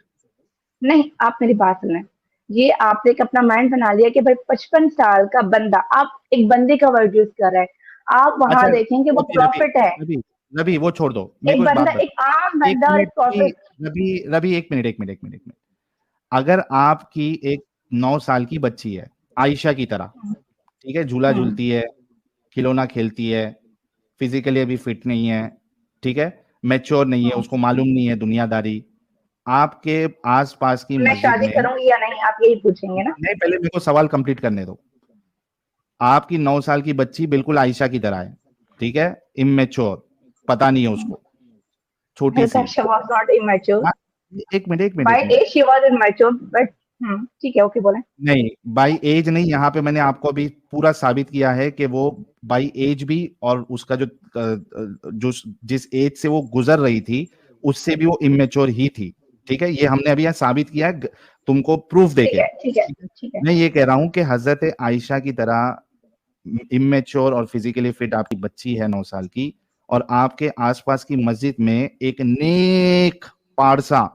नहीं, आप मेरी बात सुने। ये आपने एक अपना माइंड बना लिया कि भाई 55 साल का बंदा, आप एक बंदे का वर्ड यूज कर रहे हैं। आप अच्छा, वहां देखेंगे वो ओके रवि, प्रॉफिट है। रवि रवि वो छोड़ दो, मेरे एक को एक बात बंदा, बता। एक आम एक बंदा और एक मिनट की प्रॉफिट। रवि, एक मिनट। अगर आपकी एक 9 साल की बच्ची है आयशा की तरह, ठीक है, झूला झूलती है, खिलौना खेलती है, फिजिकली अभी फिट नहीं है, ठीक है, मैच्योर नहीं है, उसको मालूम नहीं है दुनियादारी, आपके आसपास की मैं मस्जिद शादी में, करूंगी या नहीं, आप यही पूछेंगे ना? नहीं पहले मेरे को सवाल कंप्लीट करने दो। आपकी 9 साल की बच्ची बिल्कुल आयशा की तरह है, ठीक है, इमेच्योर, पता नहीं है उसको, छोटी सी। Natasha was not immature. हाँ, एक minute By age she was immature, but ठीक है, ओके बोलें। नहीं, बाई एज नहीं, यहाँ पे मैंने आपको अभी पूरा साबित किया है कि वो बाई एज भी, और उसका जो जिस एज से वो गुजर रही थी उससे भी वो इमेच्योर ही थी, ठीक है, ये हमने अभी यहाँ साबित किया है तुमको प्रूफ ठीक देके। है, ठीक है, ठीक है। मैं ये कह रहा हूँ कि हजरत आयशा की तरह इमेच्योर और फिजिकली फिट आपकी बच्ची है 9 साल की, और आपके आसपास की मस्जिद में एक नेक पारसा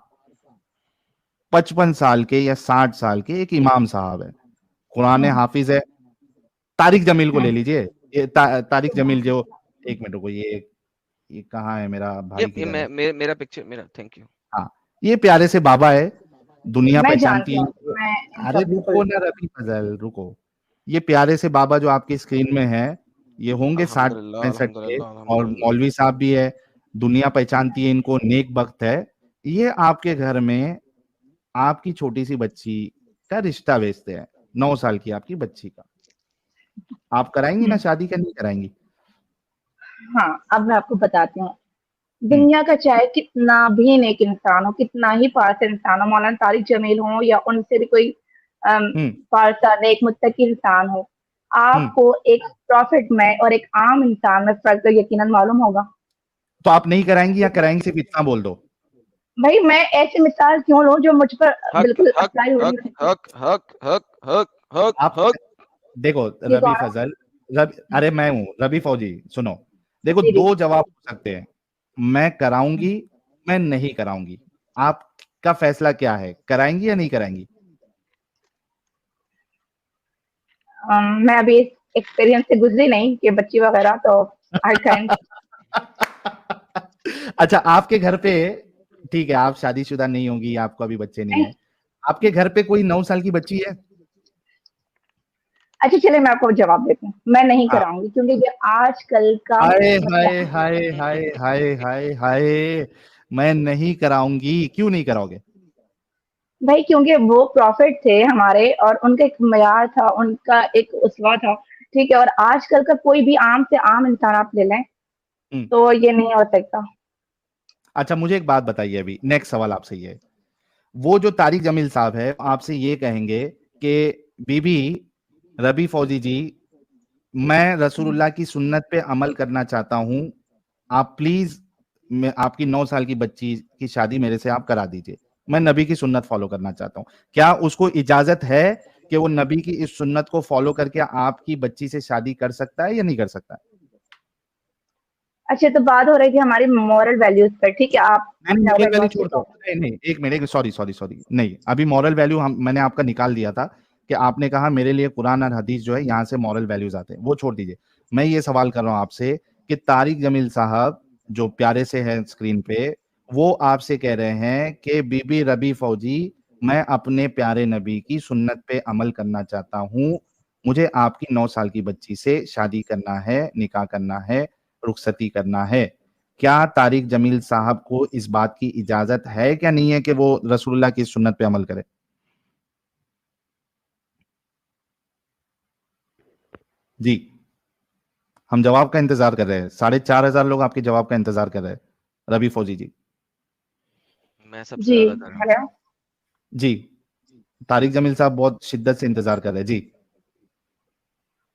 55 साल के या 60 साल के एक इमाम साहब है, कुरान हाफिज है। तारिक जमील को ले लीजिए, तारिक जमील जो, एक मिनट रुको, ये कहाँ है मेरा भाई ये किधर है? मेरा पिक्चर, मेरा, थैंक यू। हाँ, ये प्यारे से बाबा है, दुनिया मैं पहचानती जानती है हूँ, इनको। मैं अरे इनका रुको बिल्कुल। ना रवि फजल, रुको। ये प्यारे से बाबा जो आपकी स्क्रीन में है, ये होंगे 60 अल्हम्दुलिल्लाह, 65 के, अल्हम्दुलिल्लाह, और अल्हम्दुलिल्लाह। मौलवी साहब भी है, दुनिया पहचानती है इनको, नेक वक्त है। ये आपके घर में आपकी छोटी सी बच्ची का रिश्ता बेचते हैं, 9 साल की आपकी बच्ची का। आप कराएंगी ना शादी, का नहीं कराएंगी? हाँ, अब मैं आपको बताती हूँ। दुनिया का चाहे कितना भी नेक इंसान हो, कितना ही पास इंसान हो, मौलाना तारिक जमील हो या उनसे भी कोई हम्म पारसा नेक मुत्तकी इंसान हो, आपको एक प्रॉफिट में और एक आम इंसान में फर्क तो यकीनन मालूम होगा। तो आप नहीं कराएंगी या कराएंगी, सिर्फ इतना बोल दो। भाई मैं ऐसी मिसाल क्यों लूं जो मुझ पर हक बिल्कुल हक अप्लाई हो हक रही है? हक हक हक हक हक आप हक देखो ये रवि कौन है? फजल, अरे मैं हूं रवि फौजी, सुनो, देखो जी, दो जवाब हो सकते हैं, मैं कराऊंगी, मैं नहीं कराऊंगी, आपका फैसला क्या है, कराएंगी या नहीं कराएंगी? मैं अभी इस एक्सपीरियंस से गुजरी नहीं कि बच्ची वगैरह, तो आई कैन। अच्छा, आपके घर पे, ठीक है, आप शादीशुदा नहीं होंगी, आपको अभी बच्चे नहीं है, आपके घर पे कोई 9 साल की बच्ची है? अच्छा चलिए मैं आपको जवाब देती हूँ, मैं नहीं हाँ। कराऊंगी क्योंकि ये आजकल का हाय मसला हाय है। हाय हाय हाय हाय हाय, मैं नहीं कराऊंगी, क्यों नहीं कराओगे? भाई क्योंकि वो प्रॉफिट थे हमारे, और उनका एक मयार था, उनका एक उसवा था, ठीक है, और आजकल का कोई भी आम से आम इंसान आप ले लें तो ये नहीं हो सकता। अच्छा, मुझे एक बात बताइए, अभी नेक्स्ट सवाल आपसे ये है, वो जो तारिक जमील साहब है आपसे ये कहेंगे कि बीबी रबी फौजी जी, मैं रसूलुल्लाह की सुन्नत पे अमल करना चाहता हूं, आप प्लीज, मैं आपकी 9 साल की बच्ची की शादी मेरे से आप करा दीजिए, मैं नबी की सुन्नत फॉलो करना चाहता हूं, क्या उसको इजाजत है कि वो नबी की इस सुन्नत को फॉलो करके आपकी बच्ची से शादी कर सकता है या नहीं कर सकता है? अच्छा तो बात हो रही थी हमारी मॉरल वैल्यूज पर, ठीक है, आप मॉरल वैल्यू never छोड़ watch दो, it. नहीं नहीं, एक मिनट, सॉरी सॉरी सॉरी, नहीं, अभी मॉरल वैल्यू मैंने आपका निकाल दिया था कि आपने कहा मेरे लिए कुरान और हदीस जो है यहाँ से मॉरल वैल्यूज आते हैं, वो छोड़ दीजिए। मैं ये सवाल कर रहा हूँ आपसे कि तारिक जमील साहब जो प्यारे से है स्क्रीन पे, वो आपसे कह रहे हैं कि बीबी रबी फौजी, मैं अपने प्यारे नबी की सुन्नत पे अमल करना चाहता हूँ, मुझे आपकी 9 साल की बच्ची से शादी करना है, निकाह करना है, रुखसती करना है। क्या तारिक जमील साहब को इस बात की इजाजत है क्या नहीं है कि वो रसूलुल्लाह की सुन्नत पे अमल करे? जी, हम जवाब का इंतजार कर रहे हैं, 4,500 लोग आपके जवाब का इंतजार कर रहे हैं, रबी फौजी जी। मैं सबसे जी ज्यादा कर रहा हूँ। हेलो। जी, तारिक जमील साहब बहुत शिद्दत से इंतजार कर रहे हैं जी।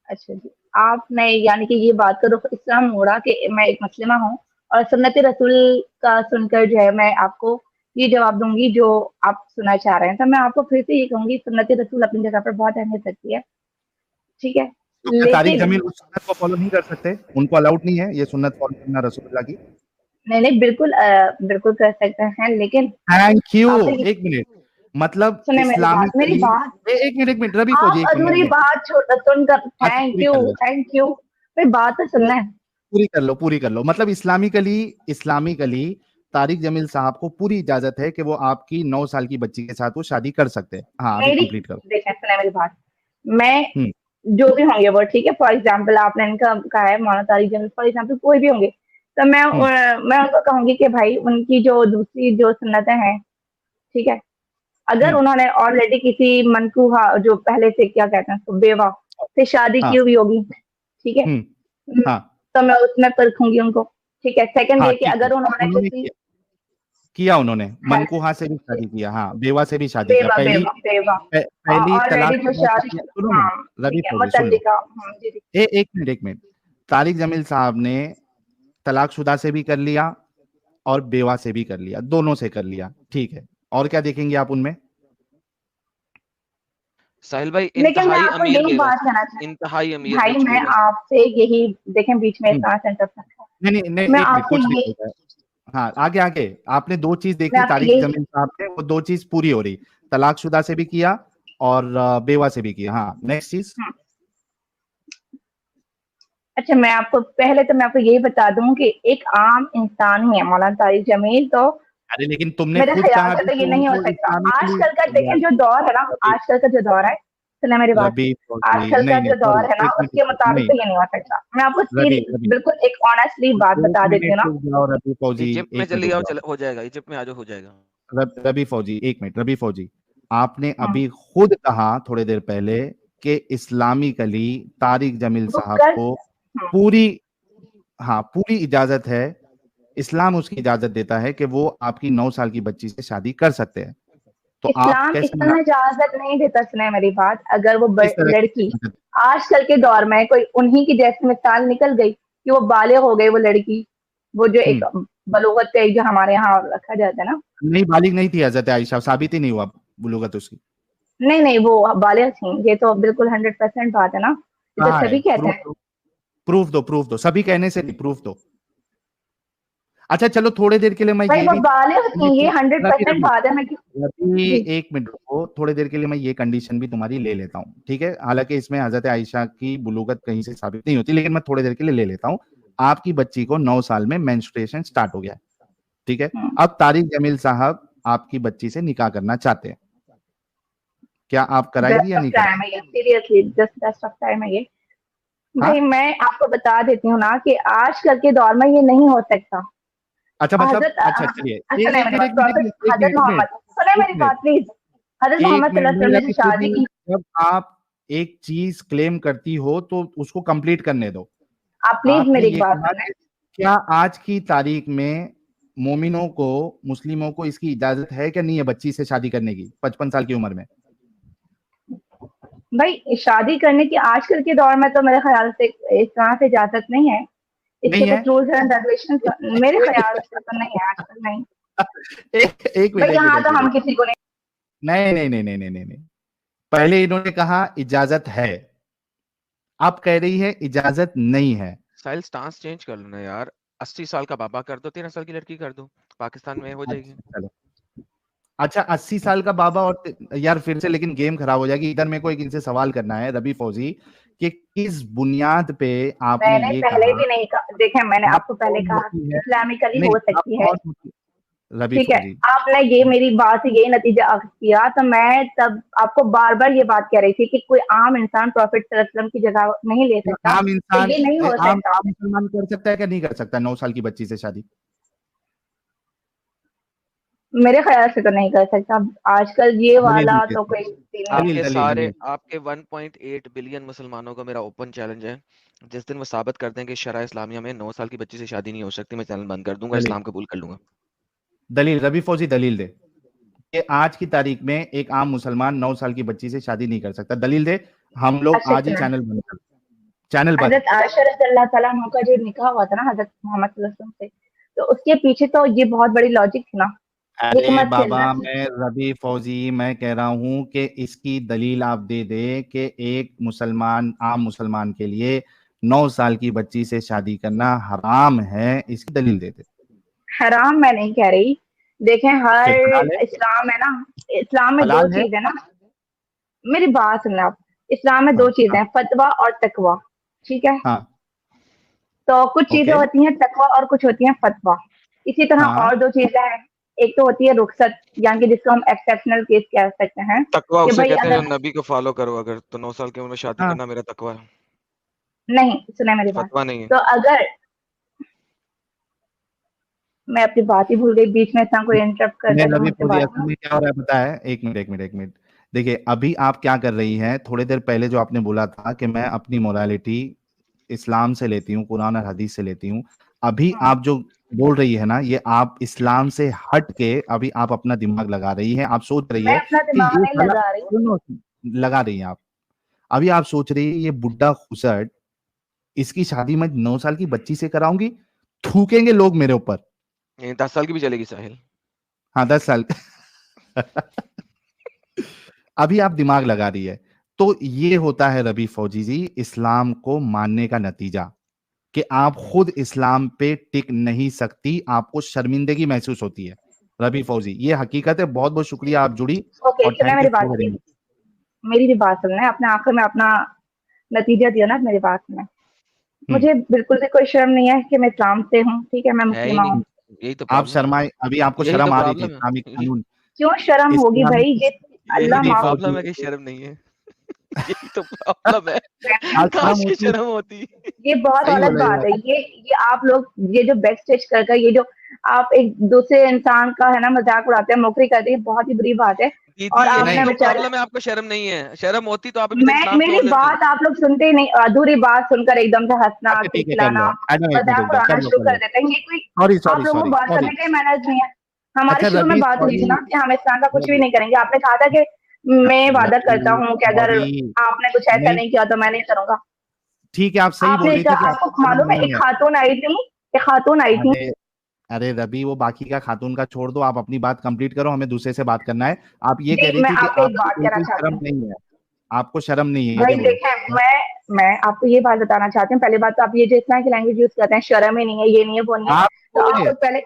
अच्छा जी, आपने यानी कि ये बात का रुख इस तरह मोड़ा कि मैं एक मुस्लिमा हूँ और सुन्नत रसूल का सुनकर जो है मैं आपको ये जवाब दूंगी जो आप सुनना चाह रहे हैं। तो मैं आपको फिर से ये कहूंगी, सुन्नत रसूल अपनी जगह पर बहुत अहमियत रखती है, ठीक है, तो क्या तारिक लेकिन जमील उस सुन्नत को फॉलो नहीं कर सकते? उनको अलाउड नहीं है ये सुन्नत फॉलो करना रसूलुल्लाह की? नहीं नहीं बिल्कुल बिल्कुल कर सकते हैं, लेकिन थैंक यू, आपसे एक मिनट, मतलब सुने इस्लामी मेरी दलील, बात, एक मिनट रबी फौजी, आप एक अधूरी मिनट, बात छोड़ सुनकर बात थैंक पूरी यू कर लो। थैंक यू, फिर बात तो सुनना है। पूरी कर लो। मतलब इस्लामिकली तारिक जमील साहब को पूरी इजाजत है कि वो आपकी 9 साल की बच्ची के साथ वो शादी कर सकते हैं। हाँ, अभी मेरी कंप्लीट करो। देखें, सुना मेरी बात। मैं हम्म जो भी होंगे वो ठीक है, फॉर एग्जाम्पल आपने इनका कहा है मौलाना तारिक जमील, फॉर एग्जाम्पल कोई भी होंगे, तो हम्म मैं उनको कहूंगी कि भाई उनकी जो दूसरी जो सुन्नतें हैं, ठीक है, अगर हम्म उन्होंने ऑलरेडी किसी मनकूहा, जो पहले से क्या कहते हैं उसको, बेवा से शादी की हाँ हुई होगी, ठीक है, हाँ तो मैं उसमें परखूंगी उनको। ठीक है, सेकंड हाँ, ये कि ठीक है। अगर उन्होंने उन्होंने किसी किया उन्होंने है, मनकूहा से भी शादी किया, हाँ, बेवा से भी शादी किया। बेवा बेवा बेवा पहली ऑलरेडी जो तलाकशुदा शादी, शादी, सुनो ना, हाँ रवि ठीक है, फौजी सुन लो। मुतल्लिका, जी जी। एक मिनट। तारिक जमील साहब ने तलाकशुदा से भी कर लिया और बेवा से भी कर लिया, दोनों से कर लिया, ठीक है। और क्या देखेंगे आप उनमें? साहिल भाई लेकिन मैं इंतहाई आपको अमीर यही बेवा बात से, कहना चाहती इंतहाई हूँ, अमीर भाई रिच मैं बेवा से। आपसे यही, देखें बीच में हम्म, इतना सेंटर रखा, नहीं, मैं एक मिनट, आपसे कुछ नहीं ये होता है। हाँ, आगे आगे आपने 2 चीज मैं देखी आपसे तारिक यही, जमील साहब ने, वो 2 चीज पूरी हो रही। तलाकशुदा से भी किया और बेवा से भी किया। हाँ, नेक्स्ट चीज। अच्छा मैं आपको पहले तो मैं आपको यही बता दूं कि एक आम इंसान ही है मौलाना तारिक जमील, तो अरे लेकिन तुमने मेरे खुद ख्याल कहा से भी तो ये कि नहीं हो उनको सकता। इस्लामिकली। आजकल का देखें यार, जो दौर है ना, रबी आजकल का जो दौर है, सुना मेरी बात, रबी फौजी, आजकल का नहीं नहीं, जो दौर सॉरी, है ना, एक उसके मिनट, मुताबिक नहीं, तो ये नहीं हो सकता। मैं आपको रबी रबी बिल्कुल एक ऑनेस्टली बात एक बता देती हूँ मिनट ना। रुक जाओ रबी फौजी, इजिप्ट में एक मिनट चले रुक आओ, जाओ। हो जाएगा, इजिप्ट में आ जाओ, हो जाएगा। रबी फौजी, एक मिनट। रबी फौजी, आपने हम्म, अभी खुद कहा थोड़ी देर पहले कि इस्लामिकली तारिक जमील वो साहब कर, को पूरी, हाँ, पूरी इजाजत है। इस्लाम उसकी इजाजत देता है कि वो आपकी 9 साल की बच्ची से शादी कर सकते हैं। तो आप इस्लाम कैसे इस्लाम इजाजत नहीं देता, सुने मेरी बात। अगर वो किस तरह लड़की की? आजकल के दौर में कोई उन्हीं की जैसी मिसाल निकल गई कि वो बालिग हो गई, वो लड़की, वो जो एक हम्म, बलूगत का एक जो हमारे यहाँ रखा जाता है ना, नहीं, बालिग नहीं थी हजरत आयशा, साबित ही नहीं हुआ बुलूगत उसकी। नहीं नहीं वो बालिग थी, ये तो बिल्कुल 100% बात है ना, ये तो कहाँ है? सभी कहते प्रूफ हैं। दो, प्रूफ दो, सभी कहने से नहीं, प्रूफ दो। अच्छा चलो, थोड़ी देर के लिए मैं भाई ये वो भी बालिग थी, ये हंड्रेड रवि परसेंट रवि बात है। मैं रवि जी, एक मिनट रुको, थोड़ी देर के लिए मैं ये कंडीशन भी तुम्हारी ले लेता हूँ, ठीक है? हालांकि इसमें हजरत आयशा की बुलूगत कहीं से साबित नहीं होती, लेकिन मैं थोड़ी देर के लिए ले लेता हूँ। आपकी बच्ची को 9 साल में मेंस्ट्रुएशन स्टार्ट हो गया है, ठीक है? हम्म, अब तारिक जमील साहब आपकी बच्ची से निकाह करना चाहते हैं, क्या आप कराएंगी बेस्ट या ऑफ नहीं टाइम कराएंगी? है ये, seriously just best of time है ये। हाँ, भाई मैं आपको बता देती हूँ ना कि आजकल के दौर में ये नहीं हो सकता। अच्छा, मतलब हजरत अच्छा, चलिए, सुने एक मेरी मिनट, बात, प्रॉफिट हजरत एक मिनट, मोहम्मद, सुने एक मेरी मिनट, बात प्लीज। हजरत एक मोहम्मद मिनट, सल्लल्लाहु अलैहि मेरा वसल्लम ने भी शादी सुनिए। की। जब आप एक चीज क्लेम करती हो तो उसको कंप्लीट करने दो। आप प्लीज आपने मेरी एक ये बात कहा सुने। कि क्या आज की तारीख में मोमिनों को, मुस्लिमों को इसकी इजाजत है क्या नहीं है बच्ची से शादी करने की 55 साल की उम्र में? भाई शादी करने की आजकल के दौर में तो मेरे ख्याल से इस तरह से इजाजत नहीं है। इसके नहीं है? कुछ रूल्स एंड रेगुलेशन मेरे ख्याल से तो नहीं है आजकल, नहीं। एक मिनट, भाई यहाँ तो हम किसी को नहीं, नहीं नहीं नहीं नहीं नहीं नहीं नहीं, पहले इन्होंने कहा इजाजत है, आप कह रही है इजाजत नहीं है। साहिल स्टांस चेंज कर लो ना यार, 80 साल का बाबा कर दो, 13 साल की लड़की कर दो, पाकिस्तान में हो जाएगी। अच्छा चलो, अच्छा 80 साल का बाबा और यार फिर से लेकिन गेम खराब हो जाएगी। इधर मेरे को एक इनसे सवाल करना है रबी फौजी कि किस बुनियाद पे आपने मैंने ये पहले कहा? भी नहीं कहा, देखें मैंने आप आपको पहले कौन कहा होती है? इस्लामिकली नहीं, हो आप सकती है, कौन होती? रबी ठीक है। फौजी, आपने ये मेरी बात से यही नतीजा अख्ज़ किया, तो मैं तब आपको बार बार ये बात कह रही थी कि कोई आम इंसान प्रॉफिट सल्लल्लाहु अलैहि वसल्लम की जगह नहीं ले सकता, आम तो इंसान, ये नहीं हो आम सकता। आम मुसलमान कर सकता है क्या नहीं कर सकता 9 साल की बच्ची से शादी? मेरे ख्याल से तो नहीं कर सकता आजकल ये दलील वाला दीजिए, तो कोई सीन नहीं है। दलील दलील दलील। आपके 1.8 बिलियन मुसलमानों का मेरा ओपन चैलेंज है, जिस दिन वो साबित करते हैं कि शरा इस्लामिया में 9 साल की बच्ची से शादी नहीं हो सकती, मैं चैनल बंद कर दूंगा, दलील इस्लाम कबूल कर लूंगा। दलील रबी फौजी, दलील दे कि आज की तारीख में एक आम मुसलमान 9 साल की बच्ची से शादी नहीं कर सकता, दलील दे। हम लोग अच्छा आज ही सुना, चैनल बंद कर, चैनल बंद। हजरत आयशा रज़ियल्लाहु तआला अन्हा का जो निकाह हुआ था ना हजरत मोहम्मद सल्लल्लाहु अलैहि वसल्लम से, तो उसके पीछे तो ये बहुत बड़ी लॉजिक थी ना, अरे हिकमत थी बाबा, अल्लाह की। मैं रबी फौजी मैं कह रहा हूं कि इसकी दलील आप दे दे कि एक मुसलमान, आम मुसलमान के लिए 9 साल की बच्ची से शादी करना हराम है, इसकी दलील दे दे। हराम मैं नहीं कह रही, देखें हर फिर हलाल है? इस्लाम है ना, इस्लाम में दो हलाल है? चीज है ना, मेरी बात सुनना आप। इस्लाम में दो हाँ चीजें हाँ हैं, फतवा और तकवा, ठीक है। हाँ तो कुछ चीजें ओके होती हैं तकवा और कुछ होती हैं फतवा। इसी तरह हाँ और दो चीजें हैं, एक तो होती है रुखसत, यानी कि जिसको हम एक्सेप्शनल केस कह सकते हैं तकवा कि उसे भाई कहते हैं अगर जो नबी को फॉलो करो। अगर तो 9 साल की उम्र में शादी हाँ करना मेरा तकवा है, नहीं, सुना मेरी बात। फतवा नहीं है। तो अगर मैं अपनी बात ही भूल गई, बीच में इतना कोई इंटरप्ट कर नहीं दिया तो रवि मुझसे फौजी, बात असल में क्या हो रहा है पता है, एक मिनट। देखिए अभी आप क्या कर रही हैं, थोड़ी देर पहले जो आपने बोला था कि मैं अपनी मोरालिटी इस्लाम से लेती हूँ, कुरान और हदीस से लेती हूँ। अभी हाँ, आप जो बोल रही है ना, ये आप इस्लाम से हट के अभी आप अपना दिमाग लगा रही हैं। आप सोच रही मैं है अपना कि दिमाग ये नहीं साला, लगा रही। सुनो, लगा रही हैं आप। अभी आप सोच रही है ये बुड्ढा खुसट, इसकी शादी मैं 9 साल की बच्ची से कराऊंगी, थूकेंगे लोग मेरे ऊपर। ये 10 साल की भी चलेगी साहिल। हाँ 10 साल अभी आप दिमाग लगा रही है। तो ये होता है रवि फौजी जी, इस्लाम को मानने का नतीजा, कि आप खुद इस्लाम पे टिक नहीं सकती, आपको शर्मिंदगी महसूस होती है। रवि फौजी, ये हकीकत है। बहुत बहुत शुक्रिया आप जुड़ी, ओके, और सुना थैंक यू मेरी बात, सो वेरी मच। मेरी भी बात सुनना है। आपने आखिर में अपना नतीजा दिया ना मेरी बात में। मुझे बिल्कुल भी कोई शर्म नहीं है कि मैं इस्लाम से हूँ, ठीक है, मैं है ही मुस्लिमा नहीं, हूँ। यही तो आप प्रॉब्लम है। शर्माए, अभी आपको यही तो शर्म आ रही थी, प्रॉब्लम है। इस्लामिक कानून, क्यों शर्म होगी इस्लामिक, भाई, ये यही अल्लाह तो रवि माफ। प्रॉब्लम फौजी, है कि शर्म नहीं है। यही तो प्रॉब्लम है। आज शर्म काश की होती, शर्म होती। ये बहुत सही गलत बोला बात यार। है। ये आप लोग ये जो बैक स्टेज कर ये जो आप एक दूसरे इंसान का है ना मजाक उड़ाते हैं, नौकरी करते हैं, बहुत ही बुरी बात है। दीदी और यही आपने नहीं तो बेचारे, प्रॉब्लम है, आपको शर्म नहीं है। शर्म होती तो आप अभी तक मैं इस्लाम मेरी छोड़ देती। बात आप लोग सुनते ही नहीं, अधूरी बात सुनकर एकदम से हंसना, अच्छा ठीक है, कर खिलखिलाना, लो, आई नो, एक मिनट मजाक रुक जाओ, उड़ाना कर लो शुरू कर कर लो। देते हैं। ये कोई सॉरी आप सॉरी लोगों को सॉरी बात सॉरी। करने के मैनर्स नहीं है। हमारे अच्छा शुरू में रवि बात हुई थी सॉरी, ना कि हम इस्लाम का कुछ भी रवि नहीं करेंगे। आपने कहा था कि मैं वादा करता रवि हूँ कि अगर सॉरी, आपने कुछ ऐसा नहीं नहीं किया तो मैं नहीं करूंगा। ठीक है, आप सही बोल आपने रही थी कि आपको आपको शर्म मालूम है, नहीं एक है। खातून आई थी, एक खातून आई थी। अरे अरे रवि, वो बाकी का खातून का छोड़ दो, आप अपनी बात कंप्लीट करो, हमें दूसरे से बात करना है। आप ये कह नहीं, रही मैं थी कि आपसे एक आपको बात कहना बिल्कुल चाहती शर्म हूँ नहीं है, आपको शर्म नहीं है, भाई। ये बोलो। देखें, मैं आपको ये बात बताना चाहती हूँ। पहली बात तो आप ये जो इस तरह की लैंग्वेज यूज करते हैं, शर्म ही नहीं है, ये नहीं है, वो नहीं है। आप तो आप बोले, खुद पहले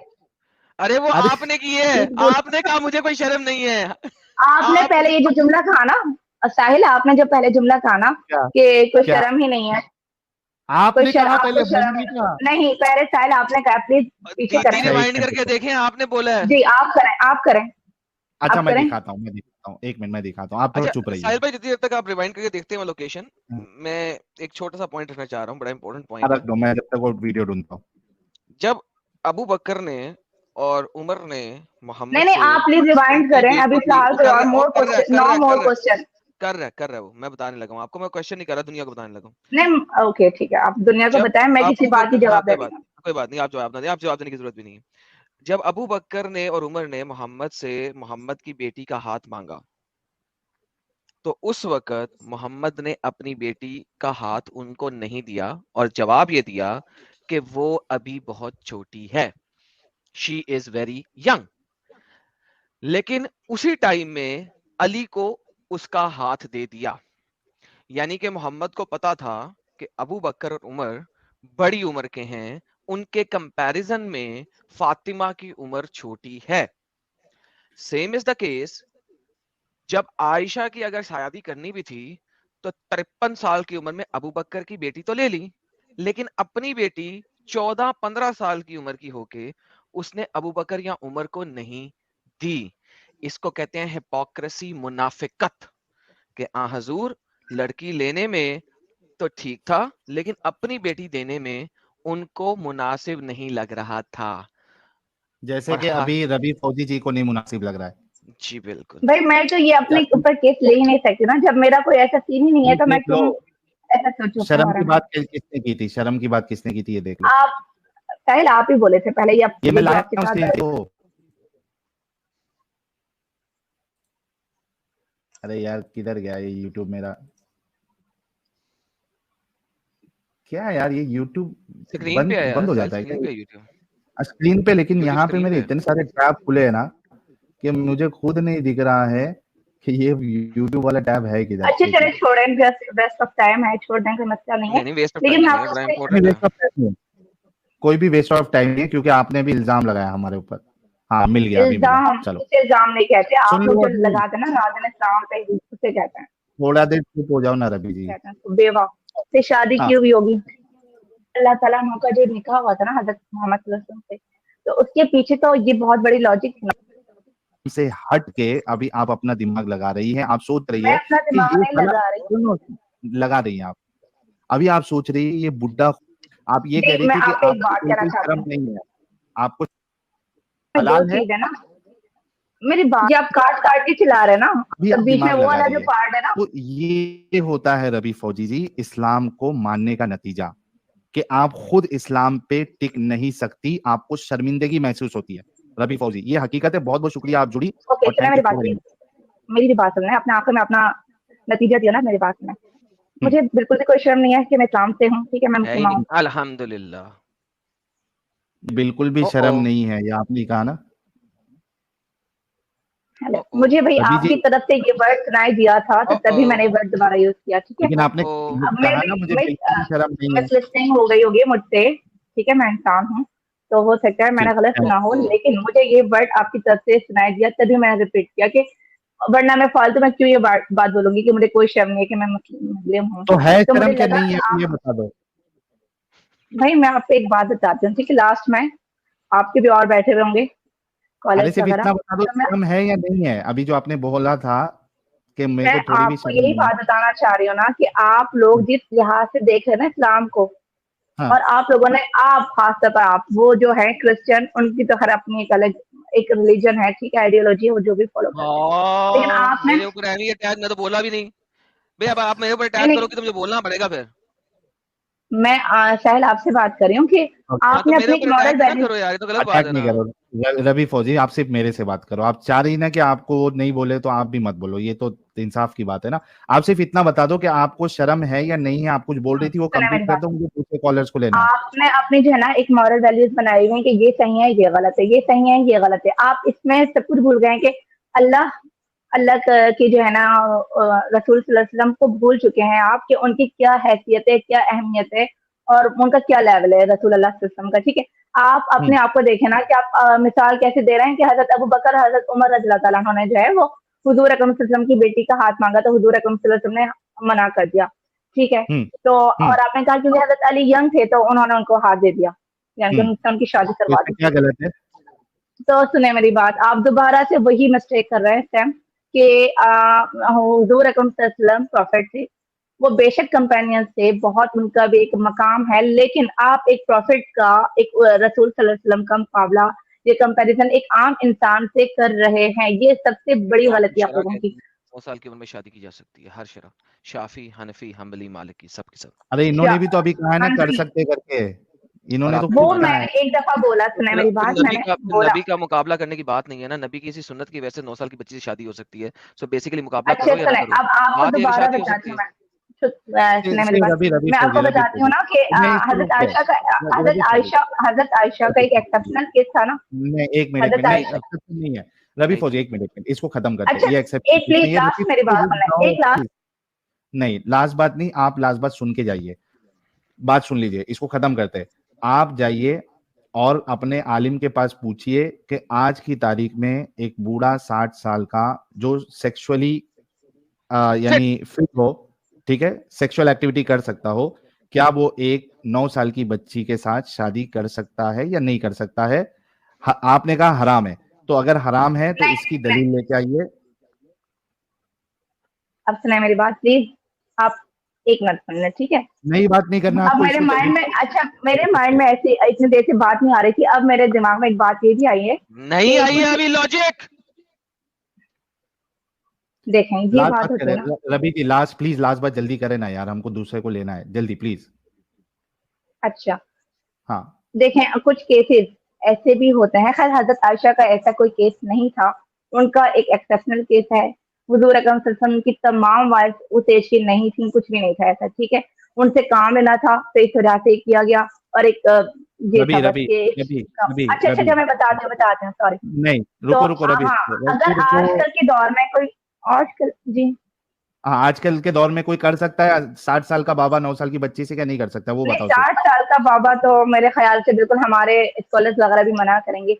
अरे वो अरे आपने की है, झूठ बोल, आपने कहा मुझे कोई शर्म नहीं है। आपने पहले आपने ये जो जुमला कहा ना, साहिल, आपने जो पहले जुमला कहा ना क्या कि कोई क्या शर्म ही नहीं है, आपने कहा, आपको पहले शर्म हमने कहा। नहीं, पहले साहिल आपने कहा, प्लीज पीछे दीदी करें। अच्छा एक रिवाइंड मिनट करके रुको, देखें, आपने बोला है। जी, आप करें, आप करें, अच्छा आप मैं करें। दिखाता हूँ, मैं दिखाता हूँ, एक मिनट मैं दिखाता हूँ, आप थोड़ा अच्छा चुप रहिए। साहिल भाई, जितनी देर तक आप रिवाइंड करके देखते हैं मैं लोकेशन, हाँ, मैं एक छोटा सा पॉइंट रखना चाह रहा हूँ, बड़ा इंपॉर्टेंट पॉइंट है। रख दो, मैं जब तक वो वीडियो ढूंढता हूँ। जब अबू बकर ने और उमर ने मोहम्मद नहीं नहीं, से आप प्लीज रिवाइंड उनकी करें अभी बेटों की, फिलहाल, वो कोई कर और रहा है, मोर कर रहा है, क्वेश्चन, कर नो रहा है, मोर कर रहा है, क्वेश्चन। कर रहा है वो। मैं बताने लगा हूँ आपको, मैं क्वेश्चन नहीं कर रहा, दुनिया को बताने लगा हूँ। नहीं, ओके ठीक है, आप दुनिया को जब बताएं, मैं किसी अबू बात की बकर, हाँ जवाब दे रही हूँ। कोई बात नहीं, आप जवाब ना दें, आप जवाब देने की जरूरत भी नहीं है। जब अबू बकर ने और उमर ने मोहम्मद से मोहम्मद की बेटी का हाथ मांगा, तो उस वक्त मोहम्मद ने अपनी बेटी का हाथ उनको नहीं दिया और जवाब ये दिया कि वो अभी बहुत छोटी है, शी इज वेरी यंग। लेकिन उसी टाइम में अली को उसका हाथ दे दिया। यानी कि मोहम्मद को पता था कि अबू बकर और उमर बड़ी उम्र के हैं, उनके कंपैरिजन में फातिमा की उम्र छोटी है। सेम इज द केस, जब आयशा की अगर शादी करनी भी थी तो 53 साल की उम्र में अबू बकर की बेटी तो ले ली, लेकिन अपनी बेटी 14-15 साल की उम्र की होके उसने अबू बकर या उमर को नहीं दी। इसको कहते हैं हिपोक्रेसी, मुनाफिकत, कि आ हजूर लड़की लेने में तो ठीक था लेकिन अपनी बेटी देने में उनको मुनासिब नहीं लग रहा था। जैसे और कि हाँ, अभी रवि फौजी जी को नहीं मुनासिब लग रहा है। जी बिल्कुल। भाई मैं तो ये क्या अपने ऊपर केस ले ही नहीं सकती ना, जब मेरा कोई ऐसा सीन ही नहीं है, ये तो मैं देख लो, क्यों ऐसा सोचूं अपने शर्म बारे की में। बात किसने की थी, शर्म की बात किसने की थी, ये देख लो। आप साहिल, आप ही बोले थे पहले, ये मैं ये जो लाया आपके हूँ साथ स्क्रीन को। अरे यार किधर गया ये यूट्यूब मेरा, क्या यार ये यूट्यूब स्क्रीन पे बंद है यार बंद हो साहिल, जाता है स्क्रीन पे है क्या यूट्यूब। स्क्रीन पे, लेकिन यूट्यूब यहाँ पे स्क्रीन मेरे पे है। इतने सारे टैब खुले हैं ना कि मुझे खुद नहीं दिख रहा है कि ये यूट्यूब वाला टैब है किधर। अच्छे, एक चले मिनट, छोड़ें, वेस्ट ऑफ टाइम है, छोड़ दें, कोई मसला नहीं है। नहीं नहीं, वेस्ट ऑफ लेकिन टाइम मैं नहीं है, बड़ा आपसे, नहीं इंपॉर्टेंट है। वेस्ट ऑफ टाइम नहीं है, कोई भी वेस्ट ऑफ टाइम नहीं है, क्योंकि आपने भी इल्जाम लगाया हमारे ऊपर। हाँ मिल गया, अभी मिला, इल्जाम, चलो उसे इल्जाम नहीं कहते, आप सुन लोग लो जो अभी, लगाते हैं ना नाज़िन इस्लाम पे, उसे कहते हैं, थोड़ा देर चुप हो जाओ ना रवि जी। कहते हैं उसको बेवा से शादी की हाँ हुई होगी। अल्लाह ताला का जो निकाह हुआ था ना हजरत मोहम्मद सल्लल्लाहु अलैहि वसल्लम से, तो उसके पीछे तो ये बहुत बड़ी लॉजिक थी ना। से हट के अभी आप अपना दिमाग लगा रही हैं, आप सोच रही मैं है अपना कि दिमाग ये नहीं साला लगा रही। सुनो, लगा रही हैं आप। अभी आप सोच रही है ये बुड्ढा, आप ये कह देख, रही मैं थी कि आपसे एक आपको बात कहना बिल्कुल चाहती शर्म हूँ। नहीं है, आपको दो हलाल है। चीज है ना, मेरी बात, ये आप काट काट के चला रहे हैं ना, अभी तो आप बीच में दिमाग वो लगा वाला रही जो है, पार्ट है ना, तो ये होता है रबी फौजी जी इस्लाम को मानने का नतीजा, कि आप खुद इस्लाम पे टिक नहीं सकती, आपको शर्मिंदगी महसूस होती है। रबी फौजी, ये हकीकत है। बहुत बहुत शुक्रिया, आप जुड़ी ओके और सुना थैंक यू मेरी बात, सो वेरी मच। मेरी भी बात सुनना है, अपने आंखों में अपना नतीजा दिया ना मेरी बात में। हम्म। मुझे बिल्कुल भी कोई शर्म नहीं है कि मैं इस्लाम से हूँ, ठीक है, मैं है ही मुसलमान नहीं, हूँ। अल्हम्दुलिल्लाह। बिल्कुल भी ओ शर्म ओ नहीं है, ये आपने कहा ना। हेलो, ओ ओ मुझे भाई रबी जी, आपकी तरफ से ये वर्ड सुनाई दिया था, तो ओ तभी मैंने ये ओ वर्ड दोबारा यूज किया, ठीक है। लेकिन ओ आपने ओ अब मैं कहा भी ना मुझे बिल्कुल भी शर्म नहीं है। मिस लिस्टिंग हो गई होगी मुझसे, ठीक है, मैं इंसान हूँ, तो हो सकता है मैंने ठीक गलत है। सुना हो, ओ लेकिन मुझे ये वर्ड आपकी तरफ से सुनाई दिया, तभी मैंने रिपीट किया कि वरना मैं फालतू में क्यों ये बात बोलूंगी कि मुझे कोई शर्म नहीं है कि मैं मुस्लिम हूँ। तो है तो मुझे शर्म क्या लगा नहीं कि है, आप, ये बता दो। भाई मैं आपको एक बात बताती हूँ, ठीक है, लास्ट में आपके भी और बैठे हुए होंगे अरे कॉलेज सिर्फ वगैरह, इतना बता दो, तो शर्म है या नहीं है। अभी जो आपने बोला था कि मेरे मैं को थोड़ी भी आपको शर्म यही नहीं है। बात बताना चाह रही हूँ ना कि आप लोग जिस लिहाज से देख रहे हैं ना इस्लाम को, हाँ, और आप लोगों ने, आप खासतौर पर आप, वो जो है क्रिश्चियन, उनकी तो खैर अपनी एक अलग एक रिलीजन है, ठीक है, आइडियोलॉजी है, वो जो भी फॉलो करते हैं, लेकिन हाँ, आपने, मेरे ऊपर है नहीं अटैच, मैं तो बोला भी नहीं। भाई अब आप मेरे ऊपर नहीं अटैच नहीं, करोगे तो मुझे बोलना पड़ेगा फिर। मैं साहिल आपसे बात कर रही हूँ कि हाँ, तो आपने मेरे अपनी एक ऊपर मॉरल अटैक भी ना वैल्यू, करो यार, ये तो गलत बात अटैक है नहीं ना। करो। रवि फौजी, आप सिर्फ मेरे से बात करो। आप चाह रही ना कि आपको नहीं बोले तो आप भी मत बोलो, ये तो इंसाफ की बात है ना। आप सिर्फ इतना बता दो कि आपको शर्म है या नहीं है। आप कुछ बोल रही थी वो सुना कंप्लीट मेरी कर बात, दो, मुझे दूसरे कॉलर्स को लेना है। आपने अपनी जो है ना एक मॉरल वैल्यूज बनाई हुई है कि ये सही है, ये गलत है, ये सही है, ये गलत है, आप इसमें सब कुछ भूल गए हैं कि अल्लाह अल्लाह की जो है ना रसूल सल्लल्लाहु अलैहि वसल्लम को भूल चुके हैं आप कि उनकी क्या हैसियत है, क्या अहमियत है, और उनका क्या लेवल है रसूल अल्लाह सल्लल्लाहु अलैहि वसल्लम का, ठीक है। आप हम्म, अपने आप को देखें ना कि आप मिसाल कैसे दे रहे हैं कि हजरत अबू बकर, हजरत उमर रज़ियल्लाहु ताला अन्हु ने जो है वो हुजूर अकरम सल्लल्लाहु अलैहि वसल्लम की बेटी का हाथ मांगा, तो हुजूर अकरम सल्लल्लाहु अलैहि वसल्लम ने मना कर दिया, ठीक है। हम्म, तो हम्म। और आपने कहा क्योंकि हजरत अली यंग थे तो उन्होंने उनको हाथ दे दिया, यानी कि हम्म। उनसे उनकी शादी तो करवा इसमें दी। क्या गलत है? तो सुने मेरी बात, आप दोबारा से वही मिस्टेक कर रहे हैं सैम कि हुजूर अकरम सल्लल्लाहु अलैहि वसल्लम प्रॉफिट थे, वो बेशक कंपेनियन थे, बहुत उनका भी एक मकाम है, लेकिन आप एक प्रॉफिट का, एक रसूल सल्लल्लाहु अलैहि वसल्लम का मुकाबला, ये कंपैरिजन एक आम इंसान से कर रहे हैं, ये सबसे बड़ी इस्लाम की गलती आप शरह लोगों की। कहती है 9 साल की उम्र में शादी की जा सकती है, हर शरह, शाफी, हनफी, हम्बली, मालिकी, सब के सब। अरे इन्होंने भी तो अभी कहा है ना कर हनफी, सकते करके, और इन्होंने तो आपने वो खुद मना कहा किया। है। मैंने एक दफा बोला, तो सुना फिर मेरी फिर बात, नबी मैंने का फिर बोला, नबी का मुकाबला करने की बात नहीं है ना, नबी की किसी सुन्नत की वजह से 9 साल की बच्ची से शादी हो सकती है। सो बेसिकली मुकाबला अच्छा करो या ना सुने, करो, अब आपको बात ये है कि दोबारा शादी हो बताती सकती हूँ है। मैं, सुने मेरी बात, रवि रवि मैं आपको फौजी, रवि बताती हूँ फौजी, ना कि मैं इसको रोक के, रवि फौजी, हजरत आयशा का रवि एक फौजी, एक्सेप्शनल केस था ना, नहीं एक मिनट में, हजरत नहीं आयशा, एक्सेप्शन नहीं है। रवि नहीं फौजी एक मिनट में, इसको खत्म करते हैं। अच्छा ये एक्सेप्शन एक प्लीज नहीं है। रवि लास्ट मेरी फौजी बात रुक सुने, जाओ एक लास्ट, please। नहीं लास्ट बात नहीं, आप लास्ट बात सुन के जाइए, बात सुन लीजिए, इसको खत्म करते हैं। आप जाइए और अपने आलिम के पास पूछिए कि आज की तारीख में एक बूढ़ा 60 साल का जो सेक्सुअली फिट। यानी फिट हो, ठीक है, सेक्सुअल एक्टिविटी कर सकता हो, क्या वो एक 9 साल की बच्ची के साथ शादी कर सकता है या नहीं कर सकता है? आपने कहा हराम है, तो अगर हराम है तो नहीं इसकी नहीं, दलील लेके आइए। अब सुने मेरी बात प्लीज, आप एक मिनट सुन ले, ठीक है। नई बात नहीं करना अब आपको, मेरे इसको माइंड में, अच्छा मेरे माइंड जल्दी। में ऐसी इतनी देर से बात नहीं आ रही थी, अब मेरे दिमाग में एक बात ये भी आई है नहीं कि आई है कुछ, अभी लॉजिक। देखें ये लास्ट बात बात होती करें है ना, Ravi ji, last please, last बात जल्दी करें ना यार, हमको दूसरे को लेना है, जल्दी प्लीज। अच्छा हाँ, देखें कुछ केसेस ऐसे भी होते हैं, खैर हजरत आयशा का ऐसा कोई केस नहीं था, उनका एक एक्सेप्शनल केस है, हुजूर अकरम सल्लल्लाहु अलैहि वसल्लम की तमाम वाइफ उस एज की नहीं थी, कुछ भी नहीं था ऐसा, ठीक है, उनसे काम लेना था तो इस वजह से किया गया, और एक ये था रवि बस रवि ये रवि काम। रवि अच्छा अच्छा रवि अच्छा, मैं बताती हूँ सॉरी। नहीं, तो रुको रुको रवि, हाँ, रवि अगर रुको। आजकल के दौर में कोई, आजकल जी, हाँ, आजकल के दौर में कोई कर सकता है? 60 साल का बाबा 9 साल की बच्ची से क्या नहीं कर सकता? वो नहीं बताओ सिर्फ। 60 साल का बाबा तो मेरे ख्याल से बिल्कुल हमारे स्कॉलर्स वगैरह भी मना करेंगे,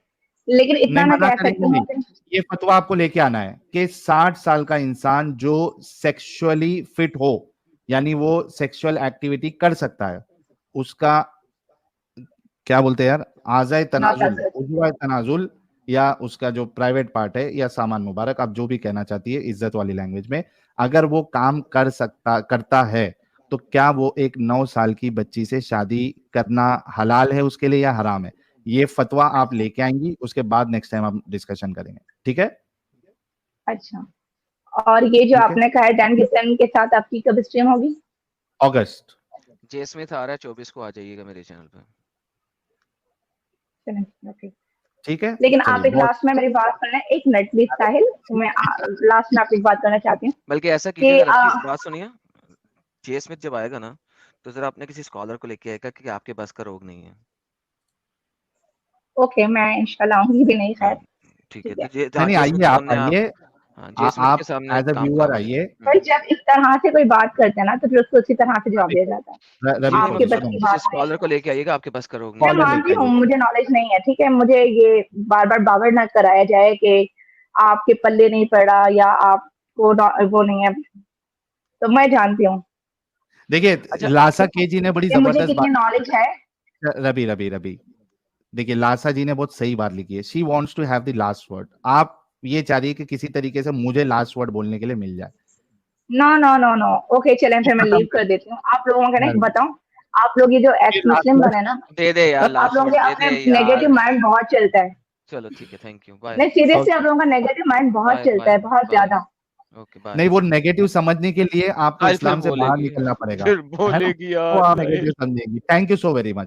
लेकिन नहीं इतना मैं मना कह करेंगे सकती नहीं, हूँ कि ये फतवा आपको लेके आना है कि 60 साल का इंसान जो सेक्सुअली फिट हो, यानी वो सेक्सुअल एक्टिविटी कर सकता है, उसका क्या बोलते हैं यार, आज़ाए तनाजुल, नाज़ात। उजवा तनाजुल, या उसका जो प्राइवेट पार्ट है, या सामान मुबारक, आप जो भी कहना चाहती है इज्जत वाली लैंग्वेज में, अगर वो काम करता है तो क्या वो एक 9 साल की बच्ची से शादी करना हलाल है उसके लिए या हराम है? ये फतवा आप लेके आएंगी, उसके बाद नेक्स्ट टाइम हम डिस्कशन करेंगे, ठीक है? अच्छा, और ये जो ठीक है, आपने कहा है डैन किशन के साथ आपकी कब स्ट्रीम होगी? अगस्त। जे स्मिथ आ रहा है 24 को, आ जाइएगा मेरे चैनल पे। चलें, ओके। ठीक है, लेकिन आप चलिए एक बहुत लास्ट में मेरी बात करना है, एक मिनट प्लीज साहिल, मैं लास्ट में आपकी एक बात करना चाहती हूँ बल्कि ऐसा कि कीजिएगा रफी, बात सुनिए, जे स्मिथ जब आएगा ना तो जरा अपने किसी स्कॉलर को लेके आएगा कि आपके बस का रोग नहीं है। ओके, मैं इंशाल्लाह आऊंगी भी नहीं, खैर ठीक है, ठीक है। तो नहीं जे आइए, स्मिथ के आप सामने आप, आइए, जे स्मिथ के आप सामने एज अ काम व्यूअर काम आइए। पर जब इस तरह से कोई बात करते हैं ना तो फिर उसको उसी तरह से जवाब रवि दिया जाता है। रवि नहीं आपके नहीं, फौजी बस सुनो, की किसी बात नहीं स्कॉलर है। को लेके आइएगा, आपके बस का रोग नहीं मैं है। स्कॉलर मानती लेके हूँ आइए। मुझे नॉलेज नहीं है, ठीक है, मुझे ये बार बार बावर न कराया जाए कि आपके पल्ले नहीं पड़ा या आपको वो नहीं है, तो मैं जानती हूँ देखिए, अच्छा लासा के जी ने बड़ी कि मुझे जबरदस्त कितनी बात, नॉलेज है। रवि, देखिए लासा जी ने बहुत सही बात लिखी है, she wants to have the last word. आप ये चाह रही है कि किसी तरीके से मुझे लास्ट वर्ड बोलने के लिए मिल जाए, no no no no, okay चलें, तो फिर मैं खत्म लीव कर कर देती हूँ। आप लोगों का नहीं यार, बताऊं, आप लोग ये जो एक्स लास्ट मुस्लिम वर्ड बने ना, दे दे यार, तो आप लास्ट लोगों वर्ड के दे अपने दे यार। नेगेटिव माइंड बहुत चलता है। चलो ठीक है, थैंक यू, बाय नहीं सीरियसली, आप लोगों का नेगेटिव माइंड बहुत बाय चलता बाय है, बहुत बाय। ज्यादा। Okay bye. नहीं, वो नेगेटिव समझने के लिए आपको आज फिर इस्लाम से बाहर बोलेगी, निकलना पड़ेगा, फिर है ना? बोलेगी तो यार आप भाई। नेगेटिव समझेंगी। Thank you so very much.